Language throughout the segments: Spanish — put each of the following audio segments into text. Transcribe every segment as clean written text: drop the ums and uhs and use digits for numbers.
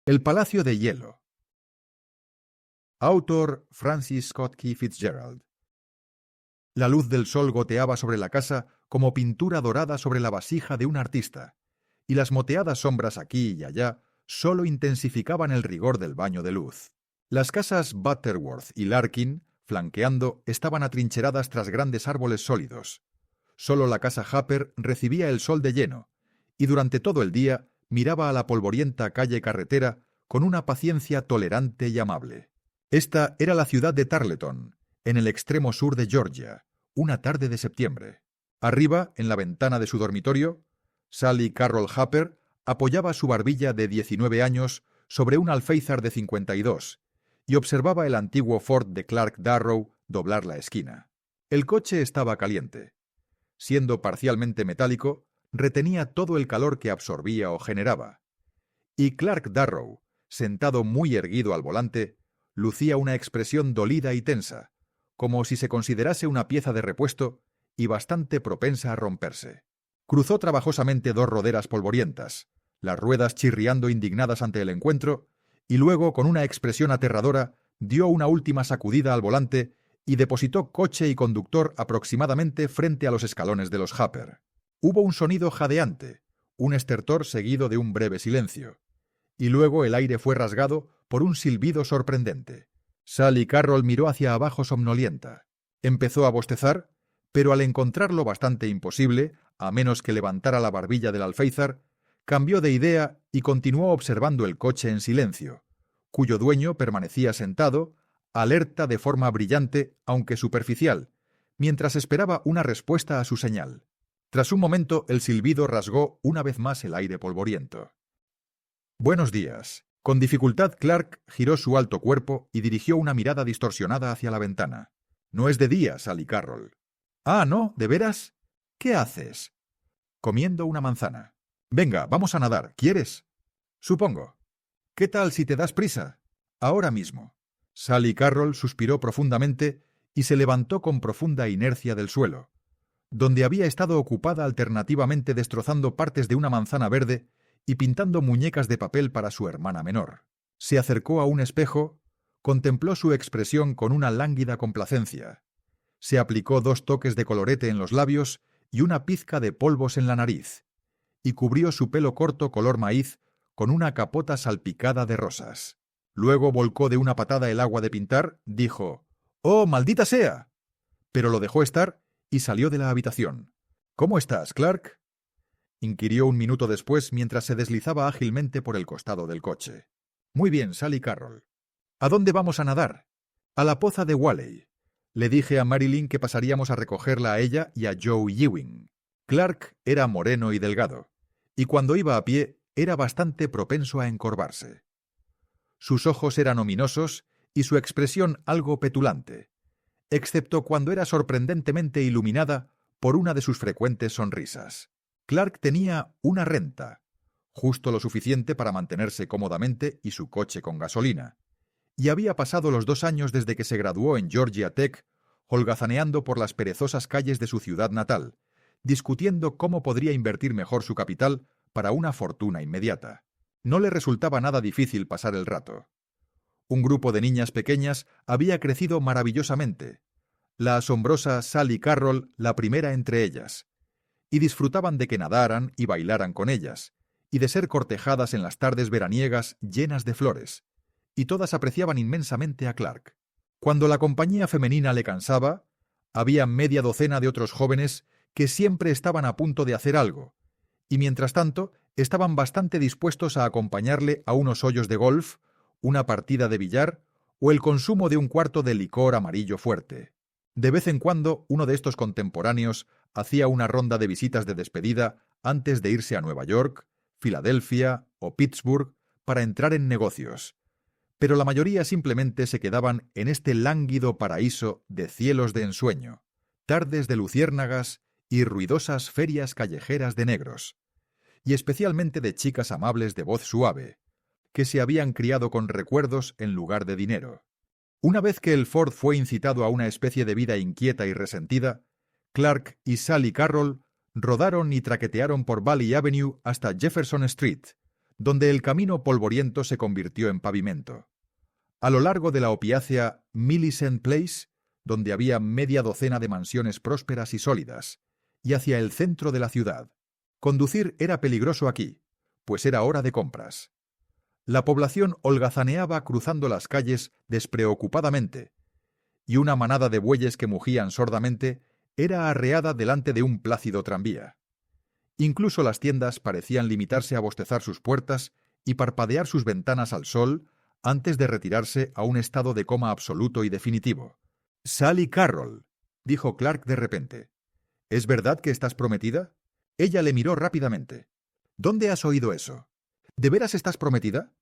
El Palacio de Hielo. Autor Francis Scott Key Fitzgerald. La luz del sol goteaba sobre la casa como pintura dorada sobre la vasija de un artista, y las moteadas sombras aquí y allá solo intensificaban el rigor del baño de luz. Las casas Butterworth y Larkin, flanqueando, estaban atrincheradas tras grandes árboles sólidos. Solo la casa Happer recibía el sol de lleno, y durante todo el día miraba a la polvorienta calle carretera con una paciencia tolerante y amable. Esta era la ciudad de Tarleton, en el extremo sur de Georgia, una tarde de septiembre. Arriba, en la ventana de su dormitorio, Sally Carroll Happer apoyaba su barbilla de 19 años sobre un alféizar de 52 y observaba el antiguo Ford de Clark Darrow doblar la esquina. El coche estaba caliente. Siendo parcialmente metálico, retenía todo el calor que absorbía o generaba. Y Clark Darrow, sentado muy erguido al volante, lucía una expresión dolida y tensa, como si se considerase una pieza de repuesto y bastante propensa a romperse. Cruzó trabajosamente dos roderas polvorientas, las ruedas chirriando indignadas ante el encuentro, y luego, con una expresión aterradora, dio una última sacudida al volante y depositó coche y conductor aproximadamente frente a los escalones de los Happer. Hubo un sonido jadeante, un estertor seguido de un breve silencio, y luego el aire fue rasgado por un silbido sorprendente. Sally Carroll miró hacia abajo somnolienta. Empezó a bostezar, pero al encontrarlo bastante imposible, a menos que levantara la barbilla del alféizar, cambió de idea y continuó observando el coche en silencio, cuyo dueño permanecía sentado, alerta de forma brillante, aunque superficial, mientras esperaba una respuesta a su señal. Tras un momento, el silbido rasgó una vez más el aire polvoriento. «Buenos días». Con dificultad, Clark giró su alto cuerpo y dirigió una mirada distorsionada hacia la ventana. «No es de día, Sally Carroll». «Ah, ¿no? ¿De veras? ¿Qué haces?» «Comiendo una manzana». «Venga, vamos a nadar. ¿Quieres?» «Supongo». «¿Qué tal si te das prisa?» «Ahora mismo». Sally Carroll suspiró profundamente y se levantó con profunda inercia del suelo, donde había estado ocupada alternativamente destrozando partes de una manzana verde y pintando muñecas de papel para su hermana menor. Se acercó a un espejo, contempló su expresión con una lánguida complacencia. Se aplicó 2 toques de colorete en los labios y una pizca de polvos en la nariz, y cubrió su pelo corto color maíz con una capota salpicada de rosas. Luego volcó de una patada el agua de pintar, dijo «¡Oh, maldita sea!», pero lo dejó estar y salió de la habitación. «¿Cómo estás, Clark?», inquirió un minuto después mientras se deslizaba ágilmente por el costado del coche. «Muy bien, Sally Carroll». «¿A dónde vamos a nadar?» «A la poza de Whalley. Le dije a Marilyn que pasaríamos a recogerla a ella y a Joe Ewing». Clark era moreno y delgado, y cuando iba a pie era bastante propenso a encorvarse. Sus ojos eran ominosos y su expresión algo petulante, excepto cuando era sorprendentemente iluminada por una de sus frecuentes sonrisas. Clark tenía una renta, justo lo suficiente para mantenerse cómodamente y su coche con gasolina, y había pasado los 2 años desde que se graduó en Georgia Tech, holgazaneando por las perezosas calles de su ciudad natal, discutiendo cómo podría invertir mejor su capital para una fortuna inmediata. No le resultaba nada difícil pasar el rato. Un grupo de niñas pequeñas había crecido maravillosamente, la asombrosa Sally Carroll la primera entre ellas, y disfrutaban de que nadaran y bailaran con ellas, y de ser cortejadas en las tardes veraniegas llenas de flores, y todas apreciaban inmensamente a Clark. Cuando la compañía femenina le cansaba, había media docena de otros jóvenes que siempre estaban a punto de hacer algo, y mientras tanto estaban bastante dispuestos a acompañarle a unos hoyos de golf, una partida de billar o el consumo de un cuarto de licor amarillo fuerte. De vez en cuando uno de estos contemporáneos hacía una ronda de visitas de despedida antes de irse a Nueva York, Filadelfia o Pittsburgh para entrar en negocios, pero la mayoría simplemente se quedaban en este lánguido paraíso de cielos de ensueño, tardes de luciérnagas y ruidosas ferias callejeras de negros, y especialmente de chicas amables de voz suave, que se habían criado con recuerdos en lugar de dinero. Una vez que el Ford fue incitado a una especie de vida inquieta y resentida, Clark y Sally Carroll rodaron y traquetearon por Valley Avenue hasta Jefferson Street, donde el camino polvoriento se convirtió en pavimento. A lo largo de la opiácea Millicent Place, donde había media docena de mansiones prósperas y sólidas, y hacia el centro de la ciudad. Conducir era peligroso aquí, pues era hora de compras. La población holgazaneaba cruzando las calles despreocupadamente, y una manada de bueyes que mugían sordamente era arreada delante de un plácido tranvía. Incluso las tiendas parecían limitarse a bostezar sus puertas y parpadear sus ventanas al sol antes de retirarse a un estado de coma absoluto y definitivo. «Sally Carroll», dijo Clark de repente. «¿Es verdad que estás prometida?» Ella le miró rápidamente. «¿Dónde has oído eso? ¿De veras estás prometida?»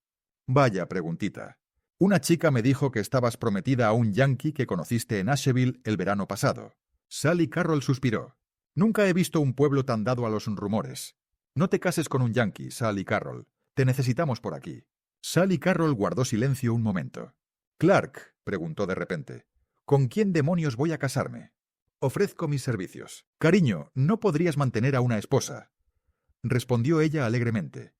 «Vaya preguntita. Una chica me dijo que estabas prometida a un yankee que conociste en Asheville el verano pasado». Sally Carroll suspiró. «Nunca he visto un pueblo tan dado a los rumores. No te cases con un yankee, Sally Carroll. Te necesitamos por aquí». Sally Carroll guardó silencio un momento. «Clark», preguntó de repente, «¿con quién demonios voy a casarme? Ofrezco mis servicios». «Cariño, ¿no podrías mantener a una esposa?», respondió ella alegremente.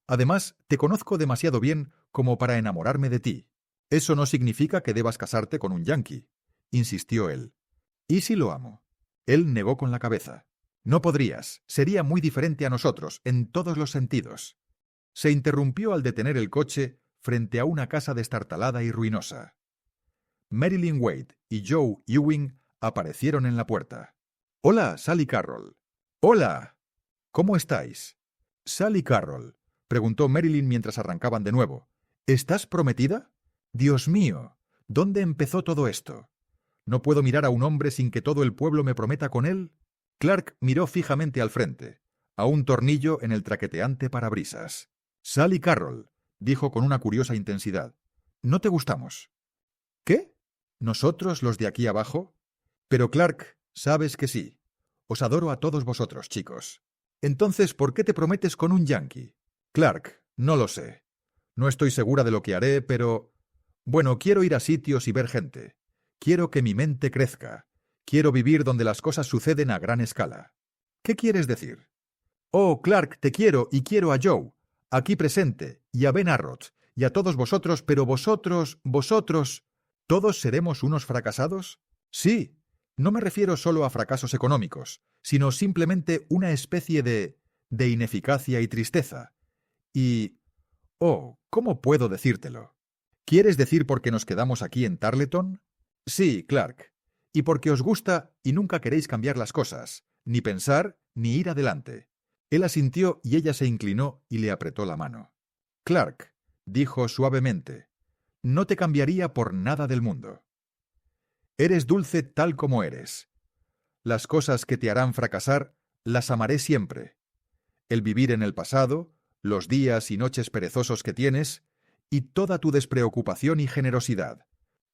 «Además, te conozco demasiado bien como para enamorarme de ti. Eso no significa que debas casarte con un yankee», insistió él. «¿Y si lo amo?». Él negó con la cabeza. «No podrías. Sería muy diferente a nosotros, en todos los sentidos». Se interrumpió al detener el coche frente a una casa destartalada y ruinosa. Marilyn Wade y Joe Ewing aparecieron en la puerta. «Hola, Sally Carroll». «Hola. ¿Cómo estáis?» «Sally Carroll», preguntó Marilyn mientras arrancaban de nuevo. «¿Estás prometida? Dios mío, ¿dónde empezó todo esto? ¿No puedo mirar a un hombre sin que todo el pueblo me prometa con él?» Clark miró fijamente al frente, a un tornillo en el traqueteante parabrisas. «Sally Carroll», dijo con una curiosa intensidad, «¿no te gustamos?» «¿Qué? ¿Nosotros los de aquí abajo?» «Pero Clark, sabes que sí. Os adoro a todos vosotros, chicos». «Entonces, ¿por qué te prometes con un yankee?» «Clark, no lo sé. No estoy segura de lo que haré, pero... Bueno, quiero ir a sitios y ver gente. Quiero que mi mente crezca. Quiero vivir donde las cosas suceden a gran escala». «¿Qué quieres decir?» «Oh, Clark, te quiero y quiero a Joe, aquí presente, y a Ben Arrot, y a todos vosotros, pero vosotros... ¿Todos seremos unos fracasados?» «Sí. No me refiero solo a fracasos económicos, sino simplemente una especie de ineficacia y tristeza. Y... oh, ¿cómo puedo decírtelo? ¿Quieres decir porque nos quedamos aquí en Tarleton?» «Sí, Clark. Y porque os gusta y nunca queréis cambiar las cosas, ni pensar, ni ir adelante». Él asintió y ella se inclinó y le apretó la mano. «Clark», dijo suavemente, «no te cambiaría por nada del mundo. Eres dulce tal como eres. Las cosas que te harán fracasar las amaré siempre. El vivir en el pasado, los días y noches perezosos que tienes, y toda tu despreocupación y generosidad.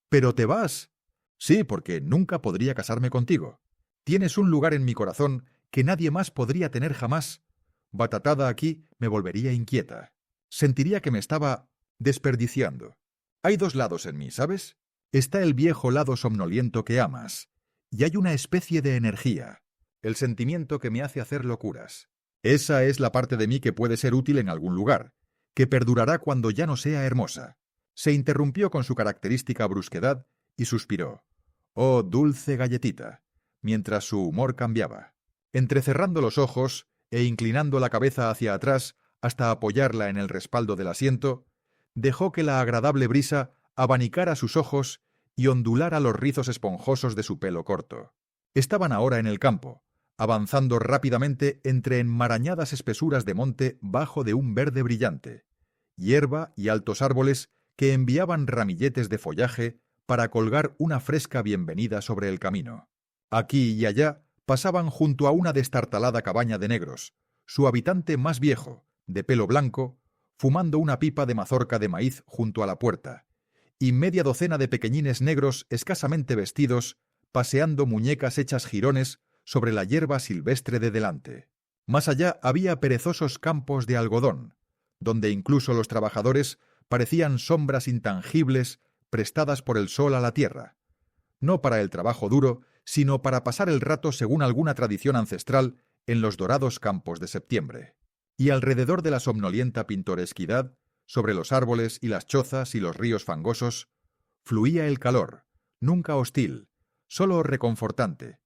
¿Pero te vas?» «Sí, porque nunca podría casarme contigo. Tienes un lugar en mi corazón que nadie más podría tener jamás. Batatada aquí me volvería inquieta. Sentiría que me estaba desperdiciando. Hay dos lados en mí, ¿sabes? Está el viejo lado somnoliento que amas, y hay una especie de energía, el sentimiento que me hace hacer locuras. Esa es la parte de mí que puede ser útil en algún lugar, que perdurará cuando ya no sea hermosa». Se interrumpió con su característica brusquedad y suspiró. «Oh, dulce galletita», mientras su humor cambiaba. Entrecerrando los ojos e inclinando la cabeza hacia atrás hasta apoyarla en el respaldo del asiento, dejó que la agradable brisa abanicara sus ojos y ondulara los rizos esponjosos de su pelo corto. Estaban ahora en el campo, avanzando rápidamente entre enmarañadas espesuras de monte bajo de un verde brillante, hierba y altos árboles que enviaban ramilletes de follaje para colgar una fresca bienvenida sobre el camino. Aquí y allá pasaban junto a una destartalada cabaña de negros, su habitante más viejo, de pelo blanco, fumando una pipa de mazorca de maíz junto a la puerta, y media docena de pequeñines negros escasamente vestidos, paseando muñecas hechas jirones sobre la hierba silvestre de delante. Más allá había perezosos campos de algodón, donde incluso los trabajadores parecían sombras intangibles prestadas por el sol a la tierra, no para el trabajo duro, sino para pasar el rato según alguna tradición ancestral en los dorados campos de septiembre. y alrededor de la somnolienta pintoresquidad, sobre los árboles y las chozas y los ríos fangosos, fluía el calor, nunca hostil, solo reconfortante,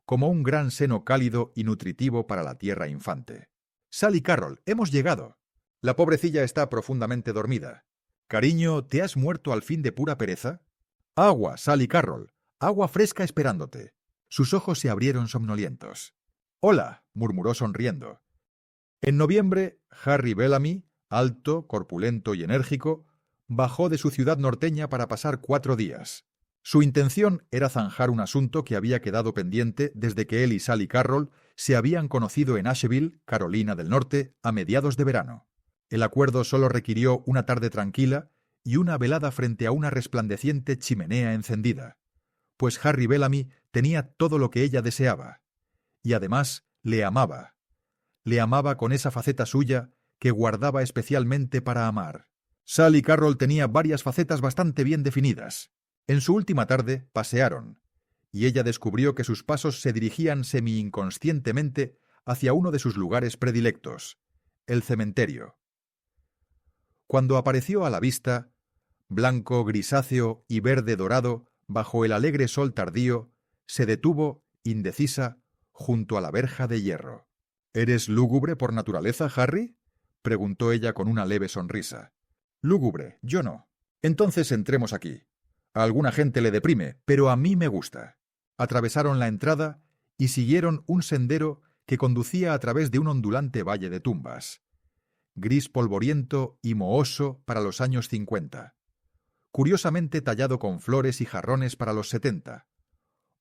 como un gran seno cálido y nutritivo para la tierra infante. «Sally Carroll, hemos llegado». La pobrecilla está profundamente dormida. «Cariño, ¿te has muerto al fin de pura pereza?» «Agua, Sally Carroll, agua fresca esperándote». Sus ojos se abrieron somnolientos. «Hola», murmuró sonriendo. En noviembre, Harry Bellamy, alto, corpulento y enérgico, bajó de su ciudad norteña para pasar 4 días. Su intención era zanjar un asunto que había quedado pendiente desde que él y Sally Carroll se habían conocido en Asheville, Carolina del Norte, a mediados de verano. El acuerdo solo requirió una tarde tranquila y una velada frente a una resplandeciente chimenea encendida, pues Harry Bellamy tenía todo lo que ella deseaba. Y además le amaba. Le amaba con esa faceta suya que guardaba especialmente para amar. Sally Carroll tenía varias facetas bastante bien definidas. En su última tarde pasearon, y ella descubrió que sus pasos se dirigían semi-inconscientemente hacia uno de sus lugares predilectos, el cementerio. Cuando apareció a la vista, blanco, grisáceo y verde dorado, bajo el alegre sol tardío, se detuvo, indecisa, junto a la verja de hierro. «¿Eres lúgubre por naturaleza, Harry?», preguntó ella con una leve sonrisa. «Lúgubre, yo no. Entonces entremos aquí. A alguna gente le deprime, pero a mí me gusta». Atravesaron la entrada y siguieron un sendero que conducía a través de un ondulante valle de tumbas, gris polvoriento y mohoso para los años 50, curiosamente tallado con flores y jarrones para los 70,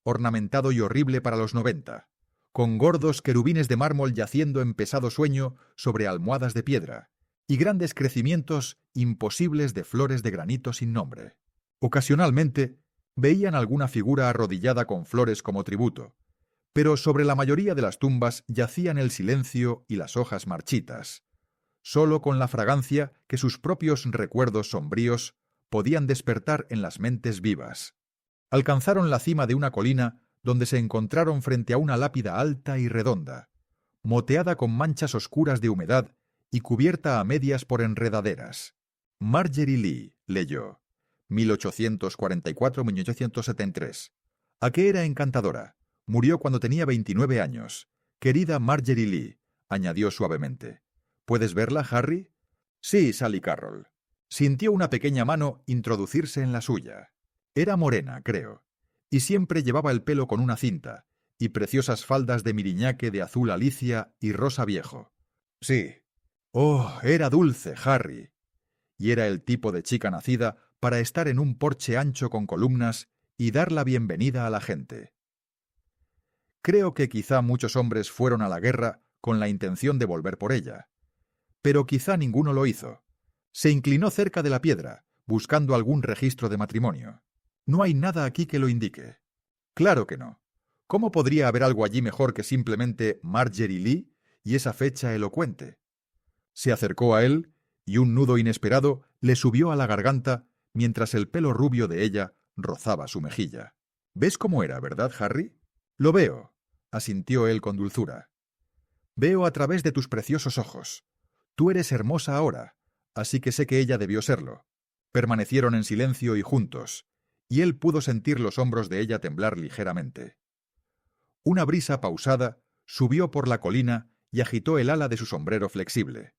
ornamentado y horrible para los 90, con gordos querubines de mármol yaciendo en pesado sueño sobre almohadas de piedra, y grandes crecimientos imposibles de flores de granito sin nombre. Ocasionalmente veían alguna figura arrodillada con flores como tributo, pero sobre la mayoría de las tumbas yacían el silencio y las hojas marchitas, solo con la fragancia que sus propios recuerdos sombríos podían despertar en las mentes vivas. Alcanzaron la cima de una colina donde se encontraron frente a una lápida alta y redonda, moteada con manchas oscuras de humedad y cubierta a medias por enredaderas. Margery Lee, leyó, 1844-1873. ¿A qué era encantadora? Murió cuando tenía 29 años. Querida Margery Lee, añadió suavemente. ¿Puedes verla, Harry? Sí, Sally Carroll. Sintió una pequeña mano introducirse en la suya. Era morena, creo, y siempre llevaba el pelo con una cinta, y preciosas faldas de miriñaque de azul alicia y rosa viejo. Sí. Oh, era dulce, Harry. Y era el tipo de chica nacida para estar en un porche ancho con columnas y dar la bienvenida a la gente. Creo que quizá muchos hombres fueron a la guerra con la intención de volver por ella, pero quizá ninguno lo hizo. Se inclinó cerca de la piedra, buscando algún registro de matrimonio. No hay nada aquí que lo indique. Claro que no. ¿Cómo podría haber algo allí mejor que simplemente Margery Lee y esa fecha elocuente? Se acercó a él y un nudo inesperado le subió a la garganta mientras el pelo rubio de ella rozaba su mejilla. ¿Ves cómo era, verdad, Harry? Lo veo, asintió él con dulzura. Veo a través de tus preciosos ojos. Tú eres hermosa ahora, así que sé que ella debió serlo. Permanecieron en silencio y juntos, y él pudo sentir los hombros de ella temblar ligeramente. Una brisa pausada subió por la colina y agitó el ala de su sombrero flexible.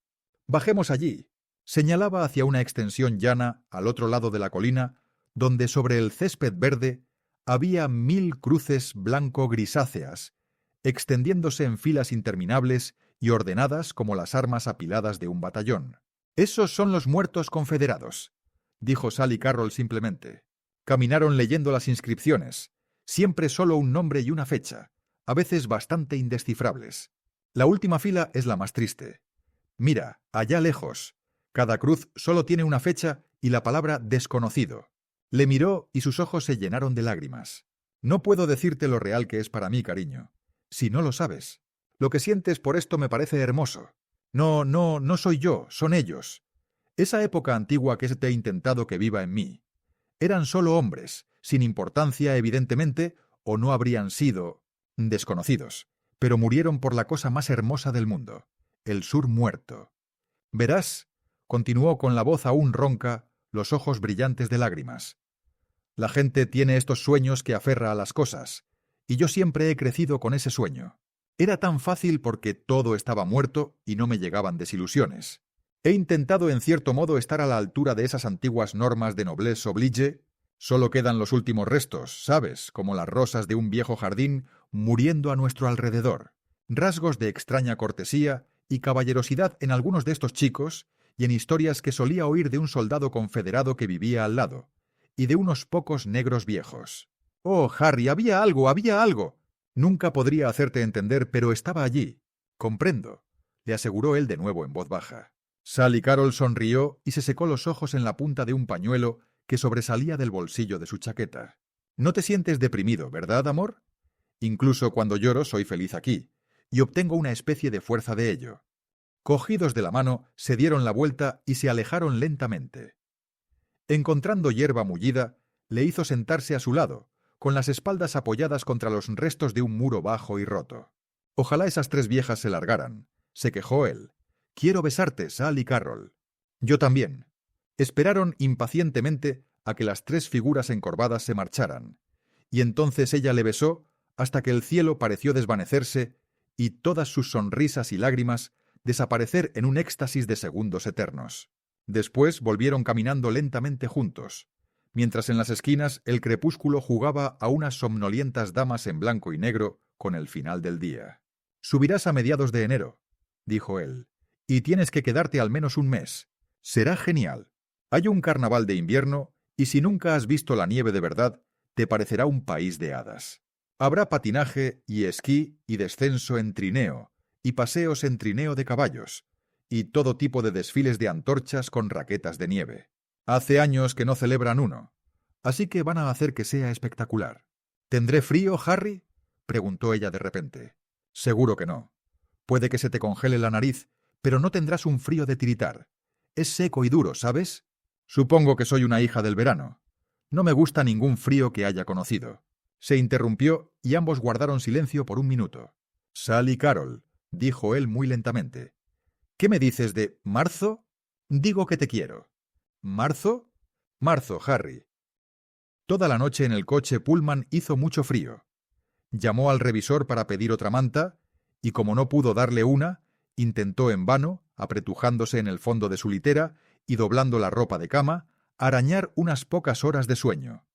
«Bajemos allí», señalaba hacia una extensión llana al otro lado de la colina, donde sobre el césped verde había 1000 cruces blanco-grisáceas, extendiéndose en filas interminables y ordenadas como las armas apiladas de un batallón. «Esos son los muertos confederados», dijo Sally Carroll simplemente. Caminaron leyendo las inscripciones, siempre solo un nombre y una fecha, a veces bastante indescifrables. La última fila es la más triste. Mira, allá lejos. Cada cruz solo tiene una fecha y la palabra desconocido. Le miró y sus ojos se llenaron de lágrimas. No puedo decirte lo real que es para mí, cariño. Si no lo sabes. Lo que sientes por esto me parece hermoso. No soy yo, son ellos. Esa época antigua que te he intentado que viva en mí. Eran solo hombres, sin importancia evidentemente, o no habrían sido desconocidos, pero murieron por la cosa más hermosa del mundo. el sur muerto. Verás, continuó con la voz aún ronca, los ojos brillantes de lágrimas. La gente tiene estos sueños que aferra a las cosas, y yo siempre he crecido con ese sueño. Era tan fácil porque todo estaba muerto y no me llegaban desilusiones. He intentado en cierto modo estar a la altura de esas antiguas normas de noblesse oblige. Solo quedan los últimos restos, ¿sabes?, como las rosas de un viejo jardín muriendo a nuestro alrededor. Rasgos de extraña cortesía y caballerosidad en algunos de estos chicos y en historias que solía oír de un soldado confederado que vivía al lado, y de unos pocos negros viejos. «Oh, Harry, había algo, había algo». Nunca podría hacerte entender, pero estaba allí. «Comprendo», le aseguró él de nuevo en voz baja. Sally Carrol sonrió y se secó los ojos en la punta de un pañuelo que sobresalía del bolsillo de su chaqueta. «No te sientes deprimido, ¿verdad, amor? Incluso cuando lloro soy feliz aquí, y obtengo una especie de fuerza de ello». Cogidos de la mano, se dieron la vuelta y se alejaron lentamente. Encontrando hierba mullida, le hizo sentarse a su lado, con las espaldas apoyadas contra los restos de un muro bajo y roto. «Ojalá esas tres viejas se largaran», se quejó él. «Quiero besarte, Sally Carrol». «Yo también». Esperaron impacientemente a que las tres figuras encorvadas se marcharan, y entonces ella le besó hasta que el cielo pareció desvanecerse y todas sus sonrisas y lágrimas desaparecer en un éxtasis de segundos eternos. Después volvieron caminando lentamente juntos, mientras en las esquinas el crepúsculo jugaba a unas somnolientas damas en blanco y negro con el final del día. «Subirás a mediados de enero», dijo él, «y tienes que quedarte al menos un mes. Será genial. Hay un carnaval de invierno y si nunca has visto la nieve de verdad, te parecerá un país de hadas. Habrá patinaje y esquí y descenso en trineo y paseos en trineo de caballos y todo tipo de desfiles de antorchas con raquetas de nieve. Hace años que no celebran uno, así que van a hacer que sea espectacular». «¿Tendré frío, Harry?», preguntó ella de repente. «Seguro que no. Puede que se te congele la nariz, pero no tendrás un frío de tiritar. Es seco y duro, ¿sabes? Supongo que soy una hija del verano. No me gusta ningún frío que haya conocido». Se interrumpió y ambos guardaron silencio por un minuto. «Sally Carrol», dijo él muy lentamente. «¿Qué me dices de marzo?» «Digo que te quiero». «¿Marzo?» «Marzo, Harry». Toda la noche en el coche Pullman hizo mucho frío. Llamó al revisor para pedir otra manta, y como no pudo darle una, intentó en vano, apretujándose en el fondo de su litera y doblando la ropa de cama, arañar unas pocas horas de sueño.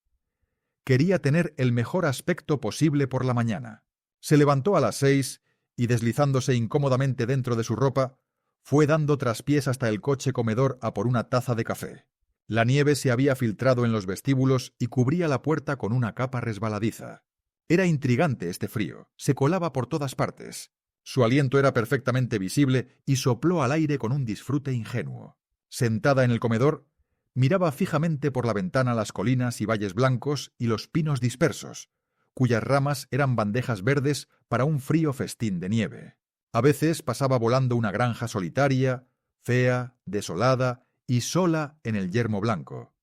Quería tener el mejor aspecto posible por la mañana. Se levantó a las 6 y, deslizándose incómodamente dentro de su ropa, fue dando traspiés hasta el coche comedor a por una taza de café. La nieve se había filtrado en los vestíbulos y cubría la puerta con una capa resbaladiza. Era intrigante este frío, se colaba por todas partes. Su aliento era perfectamente visible y sopló al aire con un disfrute ingenuo. Sentada en el comedor, miraba fijamente por la ventana las colinas y valles blancos y los pinos dispersos, cuyas ramas eran bandejas verdes para un frío festín de nieve. A veces pasaba volando una granja solitaria, fea, desolada y sola en el yermo blanco.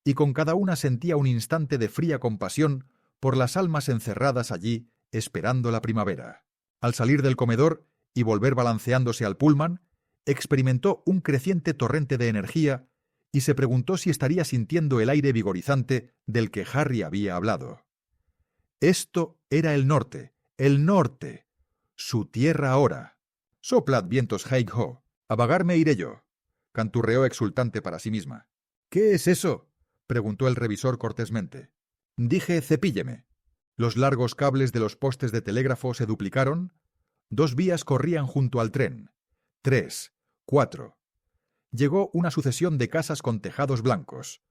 Y con cada una sentía un instante de fría compasión por las almas encerradas allí esperando la primavera. Al salir del comedor y volver balanceándose al Pullman, experimentó un creciente torrente de energía y se preguntó si estaría sintiendo el aire vigorizante del que Harry había hablado. Esto era el norte, su tierra ahora. «Soplad, vientos Heigh-ho, a vagar me iré yo», canturreó exultante para sí misma. «¿Qué es eso?», preguntó el revisor cortésmente. «Dije cepílleme». Los largos cables de los postes de telégrafo se duplicaron. 2 vías corrían junto al tren. 3, 4. Llegó una sucesión de casas con tejados blancos,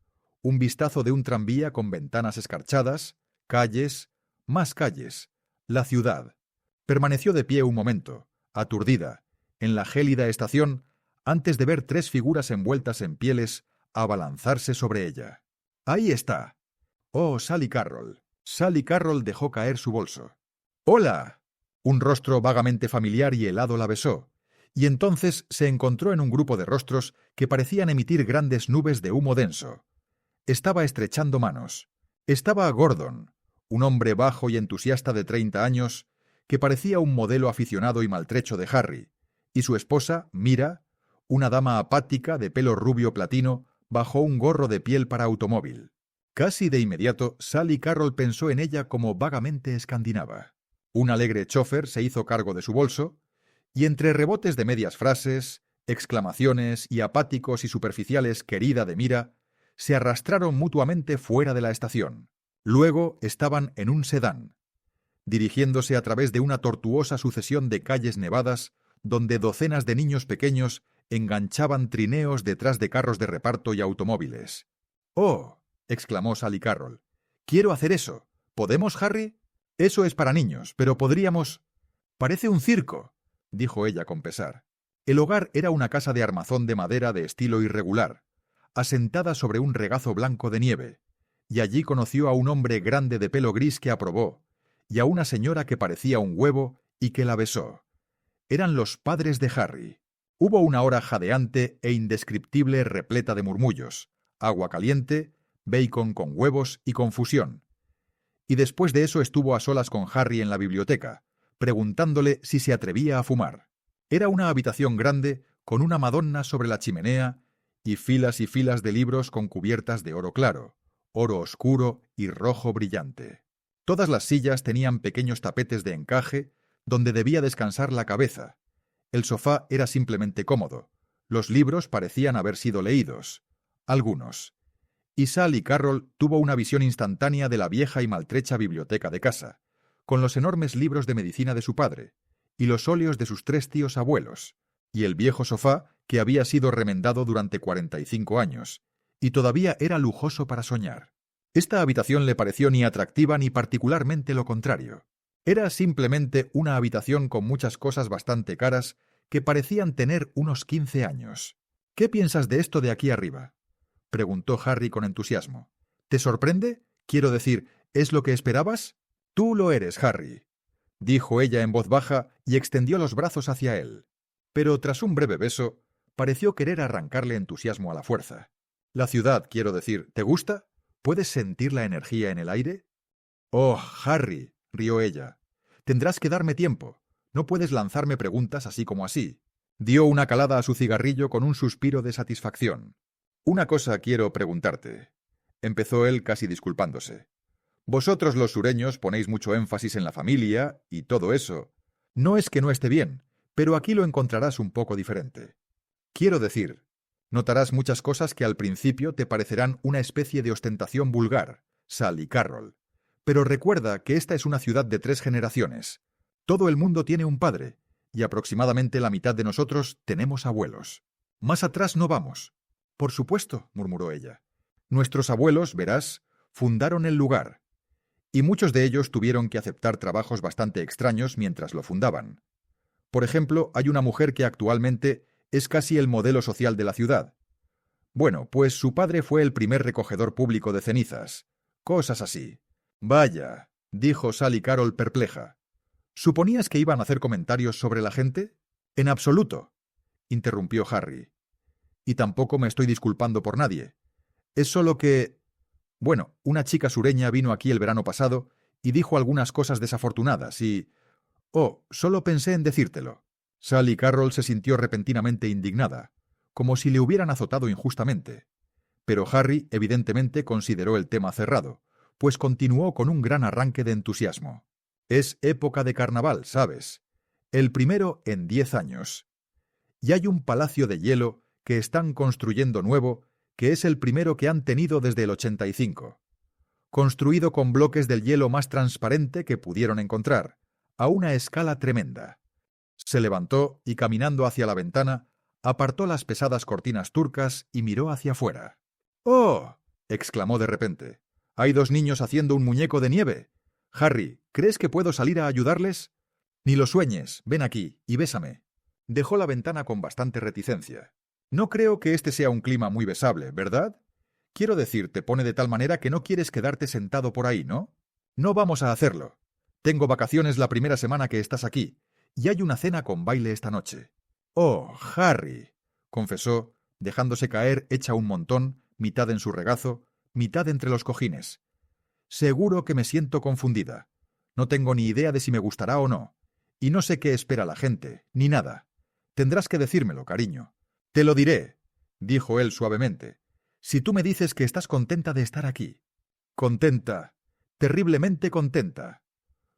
un vistazo de un tranvía con ventanas escarchadas, calles, más calles, la ciudad. Permaneció de pie un momento, aturdida, en la gélida estación, antes de ver 3 figuras envueltas en pieles abalanzarse sobre ella. «Ahí está». «Oh, Sally Carrol». Sally Carrol dejó caer su bolso. «¡Hola!». Un rostro vagamente familiar y helado la besó, y entonces se encontró en un grupo de rostros que parecían emitir grandes nubes de humo denso. Estaba estrechando manos. Estaba Gordon, un hombre bajo y entusiasta de 30 años, que parecía un modelo aficionado y maltrecho de Harry, y su esposa, Mira, una dama apática de pelo rubio platino, bajo un gorro de piel para automóvil. Casi de inmediato, Sally Carroll pensó en ella como vagamente escandinava. Un alegre chofer se hizo cargo de su bolso, y entre rebotes de medias frases, exclamaciones y apáticos y superficiales querida de Mira, se arrastraron mutuamente fuera de la estación. Luego estaban en un sedán, dirigiéndose a través de una tortuosa sucesión de calles nevadas donde docenas de niños pequeños enganchaban trineos detrás de carros de reparto y automóviles. «¡Oh!», exclamó Sally Carroll. «¡Quiero hacer eso! ¿Podemos, Harry? Eso es para niños, pero podríamos...». «Parece un circo», dijo ella con pesar. El hogar era una casa de armazón de madera de estilo irregular, asentada sobre un regazo blanco de nieve, y allí conoció a un hombre grande de pelo gris que aprobó, y a una señora que parecía un huevo y que la besó. Eran los padres de Harry. Hubo una hora jadeante e indescriptible repleta de murmullos, agua caliente, bacon con huevos y confusión. Y después de eso estuvo a solas con Harry en la biblioteca, preguntándole si se atrevía a fumar. Era una habitación grande, con una Madonna sobre la chimenea y filas de libros con cubiertas de oro claro, oro oscuro y rojo brillante. Todas las sillas tenían pequeños tapetes de encaje donde debía descansar la cabeza. El sofá era simplemente cómodo. Los libros parecían haber sido leídos. Algunos. Y Sally Carroll tuvo una visión instantánea de la vieja y maltrecha biblioteca de casa, con los enormes libros de medicina de su padre, y los óleos de sus 3 tíos abuelos, y el viejo sofá que había sido remendado durante 45 años, y todavía era lujoso para soñar. Esta habitación le pareció ni atractiva ni particularmente lo contrario. Era simplemente una habitación con muchas cosas bastante caras que parecían tener unos 15 años. «¿Qué piensas de esto de aquí arriba?», preguntó Harry con entusiasmo. «¿Te sorprende? Quiero decir, ¿es lo que esperabas?» «Tú lo eres, Harry», dijo ella en voz baja y extendió los brazos hacia él. Pero tras un breve beso, pareció querer arrancarle entusiasmo a la fuerza. «La ciudad, quiero decir, ¿te gusta? ¿Puedes sentir la energía en el aire?» «Oh, Harry», rió ella, «tendrás que darme tiempo. No puedes lanzarme preguntas así como así». Dio una calada a su cigarrillo con un suspiro de satisfacción. «Una cosa quiero preguntarte», empezó él casi disculpándose. «Vosotros los sureños ponéis mucho énfasis en la familia y todo eso. No es que no esté bien, pero aquí lo encontrarás un poco diferente. Quiero decir, notarás muchas cosas que al principio te parecerán una especie de ostentación vulgar, Sally Carroll. Pero recuerda que esta es una ciudad de 3 generaciones. Todo el mundo tiene un padre, y aproximadamente la mitad de nosotros tenemos abuelos. Más atrás no vamos». «Por supuesto», murmuró ella. «Nuestros abuelos, verás, fundaron el lugar, y muchos de ellos tuvieron que aceptar trabajos bastante extraños mientras lo fundaban. Por ejemplo, hay una mujer que actualmente es casi el modelo social de la ciudad. Bueno, pues su padre fue el primer recogedor público de cenizas. Cosas así». «Vaya», dijo Sally Carroll perpleja. «¿Suponías que iban a hacer comentarios sobre la gente?» «En absoluto», interrumpió Harry. «Y tampoco me estoy disculpando por nadie. Es solo que... Bueno, una chica sureña vino aquí el verano pasado y dijo algunas cosas desafortunadas y... Oh, solo pensé en decírtelo». Sally Carroll se sintió repentinamente indignada, como si le hubieran azotado injustamente. Pero Harry evidentemente consideró el tema cerrado, pues continuó con un gran arranque de entusiasmo. «Es época de carnaval, ¿sabes? El primero en 10 años. Y hay un palacio de hielo que están construyendo nuevo, que es el primero que han tenido desde el 85. Construido con bloques del hielo más transparente que pudieron encontrar, a una escala tremenda». Se levantó y, caminando hacia la ventana, apartó las pesadas cortinas turcas y miró hacia afuera. «¡Oh!», exclamó de repente. «Hay 2 niños haciendo un muñeco de nieve. Harry, ¿crees que puedo salir a ayudarles?» «Ni lo sueñes. Ven aquí y bésame». Dejó la ventana con bastante reticencia. «No creo que este sea un clima muy besable, ¿verdad? Quiero decir, te pone de tal manera que no quieres quedarte sentado por ahí, ¿no? No vamos a hacerlo. Tengo vacaciones la primera semana que estás aquí, y hay una cena con baile esta noche». «Oh, Harry», confesó, dejándose caer hecha un montón, mitad en su regazo, mitad entre los cojines. «Seguro que me siento confundida. No tengo ni idea de si me gustará o no, y no sé qué espera la gente, ni nada. Tendrás que decírmelo, cariño. Te lo diré, dijo él suavemente, si tú me dices que estás contenta de estar aquí. Contenta, terriblemente contenta,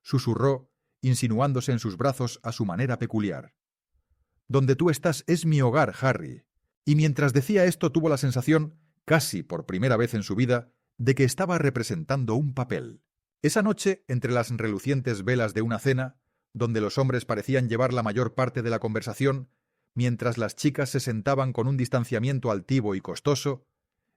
susurró, insinuándose en sus brazos a su manera peculiar. Donde tú estás es mi hogar, Harry. Y mientras decía esto tuvo la sensación, casi por primera vez en su vida, de que estaba representando un papel. Esa noche, entre las relucientes velas de una cena, donde los hombres parecían llevar la mayor parte de la conversación, mientras las chicas se sentaban con un distanciamiento altivo y costoso,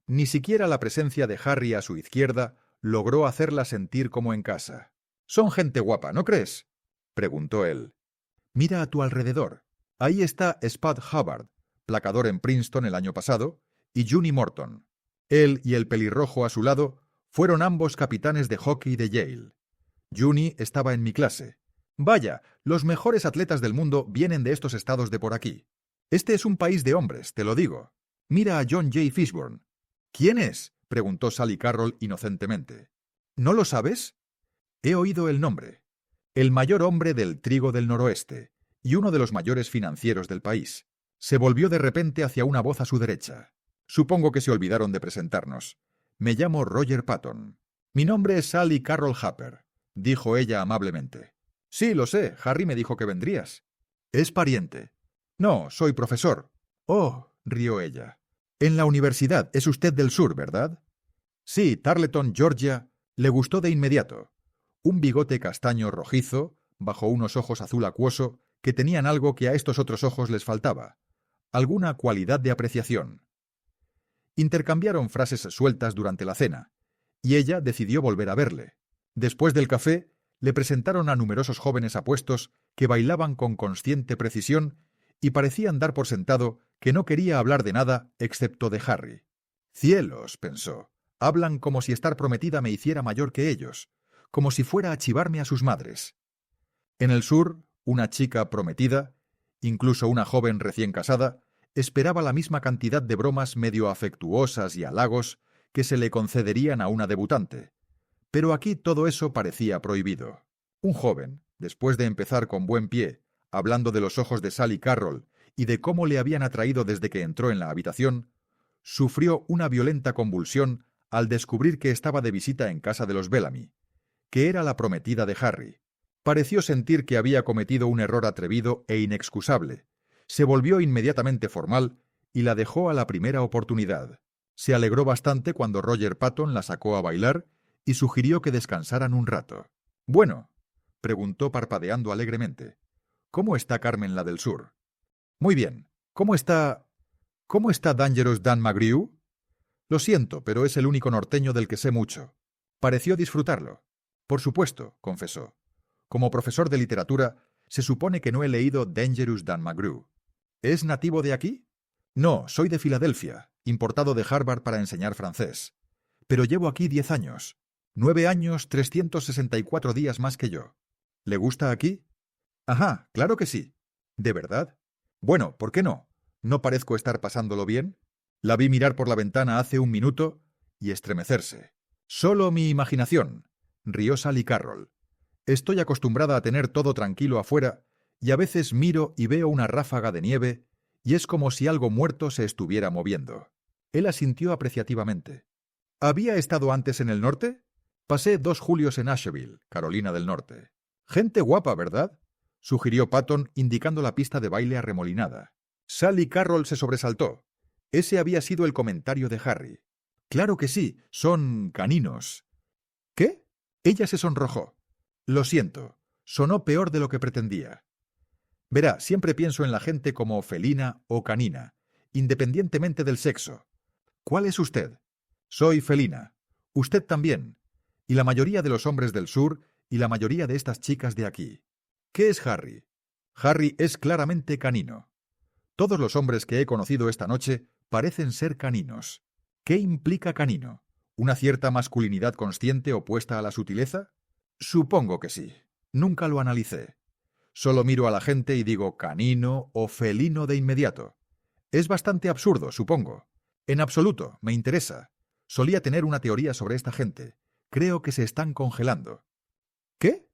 ni siquiera la presencia de Harry a su izquierda logró hacerla sentir como en casa. «Son gente guapa, ¿no crees?», preguntó él. «Mira a tu alrededor. Ahí está Spud Hubbard, placador en Princeton el año pasado, y Junie Morton. Él y el pelirrojo a su lado fueron ambos capitanes de hockey de Yale. Junie estaba en mi clase. Vaya, los mejores atletas del mundo vienen de estos estados de por aquí. Este es un país de hombres, te lo digo. Mira a John J. Fishburne». «¿Quién es?», preguntó Sally Carroll inocentemente. «¿No lo sabes?». «He oído el nombre. El mayor hombre del trigo del noroeste, y uno de los mayores financieros del país». Se volvió de repente hacia una voz a su derecha. «Supongo que se olvidaron de presentarnos. Me llamo Roger Patton». «Mi nombre es Sally Carroll Harper», dijo ella amablemente. «Sí, lo sé. Harry me dijo que vendrías». «¿Es pariente?». «No, soy profesor». «Oh», rió ella. «En la universidad. Es usted del sur, ¿verdad?». «Sí, Tarleton, Georgia». Le gustó de inmediato. Un bigote castaño rojizo, bajo unos ojos azul acuoso, que tenían algo que a estos otros ojos les faltaba. Alguna cualidad de apreciación. Intercambiaron frases sueltas durante la cena, y ella decidió volver a verle. Después del café, le presentaron a numerosos jóvenes apuestos que bailaban con consciente precisión y parecían dar por sentado que no quería hablar de nada excepto de Harry. «Cielos», pensó, «hablan como si estar prometida me hiciera mayor que ellos, como si fuera a chivarme a sus madres». En el sur, una chica prometida, incluso una joven recién casada, esperaba la misma cantidad de bromas medio afectuosas y halagos que se le concederían a una debutante. Pero aquí todo eso parecía prohibido. Un joven, después de empezar con buen pie, hablando de los ojos de Sally Carroll y de cómo le habían atraído desde que entró en la habitación, sufrió una violenta convulsión al descubrir que estaba de visita en casa de los Bellamy, que era la prometida de Harry. Pareció sentir que había cometido un error atrevido e inexcusable. Se volvió inmediatamente formal y la dejó a la primera oportunidad. Se alegró bastante cuando Roger Patton la sacó a bailar y sugirió que descansaran un rato. «Bueno», preguntó parpadeando alegremente, «¿cómo está Carmen la del sur?». «Muy bien. ¿Cómo está Dangerous Dan McGrew?». «Lo siento, pero es el único norteño del que sé mucho». Pareció disfrutarlo. «Por supuesto», confesó. «Como profesor de literatura, se supone que no he leído Dangerous Dan McGrew». «¿Es nativo de aquí?». «No, soy de Filadelfia, importado de Harvard para enseñar francés. Pero llevo aquí 10 años. 9 años, 364 días más que yo». «¿Le gusta aquí?». «Ajá, claro que sí». «¿De verdad?». «Bueno, ¿por qué no? ¿No parezco estar pasándolo bien?». La vi mirar por la ventana hace un minuto y estremecerse. «Solo mi imaginación», rió Sally Carroll. «Estoy acostumbrada a tener todo tranquilo afuera y a veces miro y veo una ráfaga de nieve y es como si algo muerto se estuviera moviendo». Él asintió apreciativamente. «¿Había estado antes en el norte?». «Pasé 2 julios en Asheville, Carolina del Norte». «Gente guapa, ¿verdad?», sugirió Patton indicando la pista de baile arremolinada. Sally Carroll se sobresaltó. Ese había sido el comentario de Harry. «Claro que sí, son caninos». «¿Qué?». Ella se sonrojó. «Lo siento, sonó peor de lo que pretendía. Verá, siempre pienso en la gente como felina o canina, independientemente del sexo. ¿Cuál es usted?». «Soy felina. Usted también. Y la mayoría de los hombres del sur y la mayoría de estas chicas de aquí». «¿Qué es Harry?». «Harry es claramente canino. Todos los hombres que he conocido esta noche parecen ser caninos». «¿Qué implica canino? ¿Una cierta masculinidad consciente opuesta a la sutileza?». «Supongo que sí. Nunca lo analicé. Solo miro a la gente y digo canino o felino de inmediato. Es bastante absurdo, supongo. En absoluto, me interesa. Solía tener una teoría sobre esta gente. Creo que se están congelando». «¿Qué?».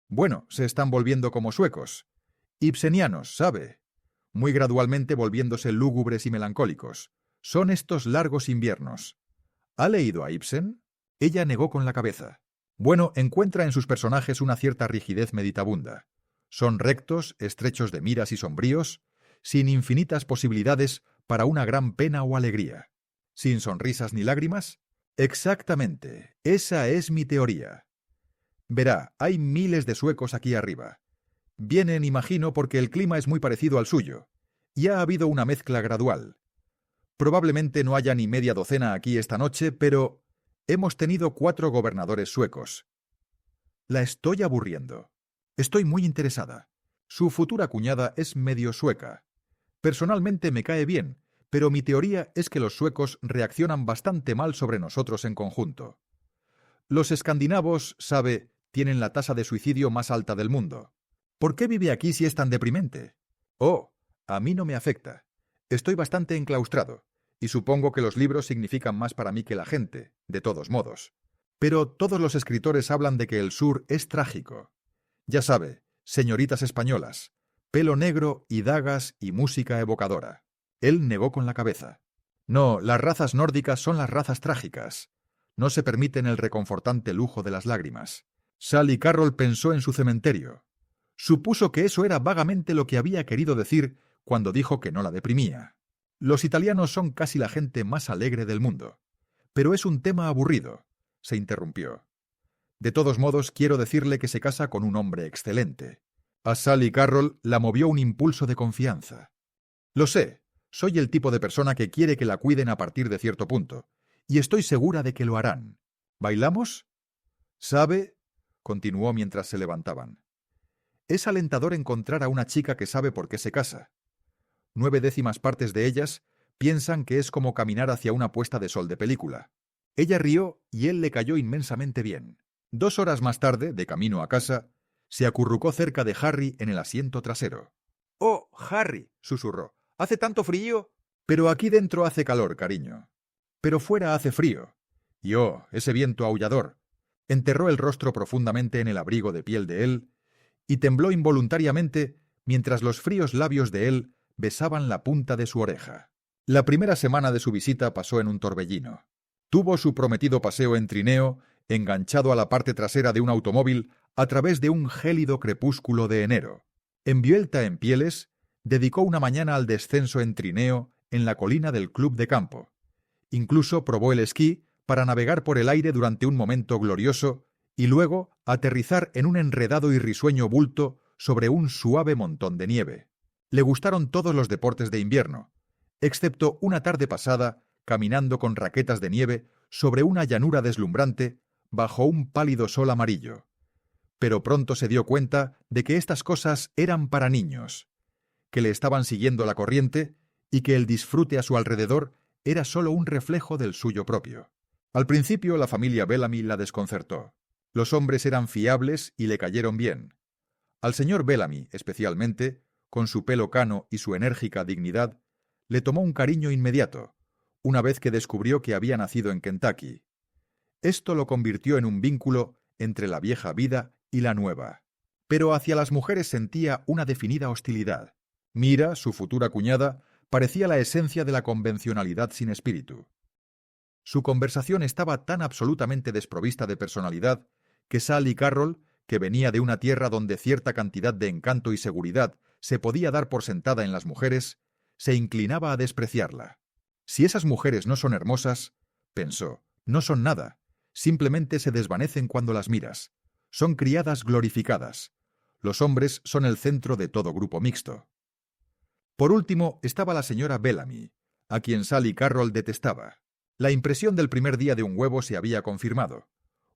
«Bueno, se están volviendo como suecos. Ibsenianos, ¿sabe? muy gradualmente volviéndose lúgubres y melancólicos. Son estos largos inviernos. ¿Ha leído a Ibsen? Ella negó con la cabeza. Bueno, encuentra en sus personajes una cierta rigidez meditabunda. Son rectos, estrechos de miras y sombríos, sin infinitas posibilidades para una gran pena o alegría. ¿Sin sonrisas ni lágrimas? Exactamente, esa es mi teoría. Verá, hay miles de suecos aquí arriba. Vienen, imagino, porque el clima es muy parecido al suyo, y ha habido una mezcla gradual. Probablemente no haya ni media docena aquí esta noche, pero hemos tenido 4 gobernadores suecos. La estoy aburriendo. Estoy muy interesada. Su futura cuñada es medio sueca. Personalmente me cae bien, pero mi teoría es que los suecos reaccionan bastante mal sobre nosotros en conjunto. Los escandinavos, sabe, tienen la tasa de suicidio más alta del mundo. ¿Por qué vive aquí si es tan deprimente? Oh, a mí no me afecta. Estoy bastante enclaustrado, y supongo que los libros significan más para mí que la gente, de todos modos. Pero todos los escritores hablan de que el sur es trágico. Ya sabe, señoritas españolas, pelo negro y dagas y música evocadora. Él negó con la cabeza. No, las razas nórdicas son las razas trágicas. No se permiten el reconfortante lujo de las lágrimas. Sally Carroll pensó en su cementerio. Supuso que eso era vagamente lo que había querido decir cuando dijo que no la deprimía. Los italianos son casi la gente más alegre del mundo. Pero es un tema aburrido, se interrumpió. De todos modos, quiero decirle que se casa con un hombre excelente. A Sally Carroll la movió un impulso de confianza. Lo sé, soy el tipo de persona que quiere que la cuiden a partir de cierto punto, y estoy segura de que lo harán. ¿Bailamos? ¿Sabe? Continuó mientras se levantaban. Es alentador encontrar a una chica que sabe por qué se casa. 9/10 partes de ellas piensan que es como caminar hacia una puesta de sol de película. Ella rió y él le cayó inmensamente bien. 2 horas más tarde, de camino a casa, se acurrucó cerca de Harry en el asiento trasero. «Oh, Harry», susurró, «¿hace tanto frío?» «Pero aquí dentro hace calor, cariño. Pero fuera hace frío. Y oh, ese viento aullador». Enterró el rostro profundamente en el abrigo de piel de él y tembló involuntariamente mientras los fríos labios de él besaban la punta de su oreja. La primera semana de su visita pasó en un torbellino. Tuvo su prometido paseo en trineo, enganchado a la parte trasera de un automóvil a través de un gélido crepúsculo de enero. En Vuelta en Pieles, dedicó una mañana al descenso en trineo en la colina del club de campo. Incluso probó el esquí para navegar por el aire durante un momento glorioso y luego aterrizar en un enredado y risueño bulto sobre un suave montón de nieve. Le gustaron todos los deportes de invierno, excepto una tarde pasada caminando con raquetas de nieve sobre una llanura deslumbrante bajo un pálido sol amarillo. Pero pronto se dio cuenta de que estas cosas eran para niños, que le estaban siguiendo la corriente y que el disfrute a su alrededor era solo un reflejo del suyo propio. Al principio la familia Bellamy la desconcertó. Los hombres eran fiables y le cayeron bien. Al señor Bellamy, especialmente, con su pelo cano y su enérgica dignidad, le tomó un cariño inmediato, una vez que descubrió que había nacido en Kentucky. Esto lo convirtió en un vínculo entre la vieja vida y la nueva. Pero hacia las mujeres sentía una definida hostilidad. Mira, su futura cuñada, parecía la esencia de la convencionalidad sin espíritu. Su conversación estaba tan absolutamente desprovista de personalidad que Sally Carroll, que venía de una tierra donde cierta cantidad de encanto y seguridad se podía dar por sentada en las mujeres, se inclinaba a despreciarla. Si esas mujeres no son hermosas, pensó, no son nada, simplemente se desvanecen cuando las miras. Son criadas glorificadas. Los hombres son el centro de todo grupo mixto. Por último estaba la señora Bellamy, a quien Sally Carroll detestaba. La impresión del primer día de un huevo se había confirmado.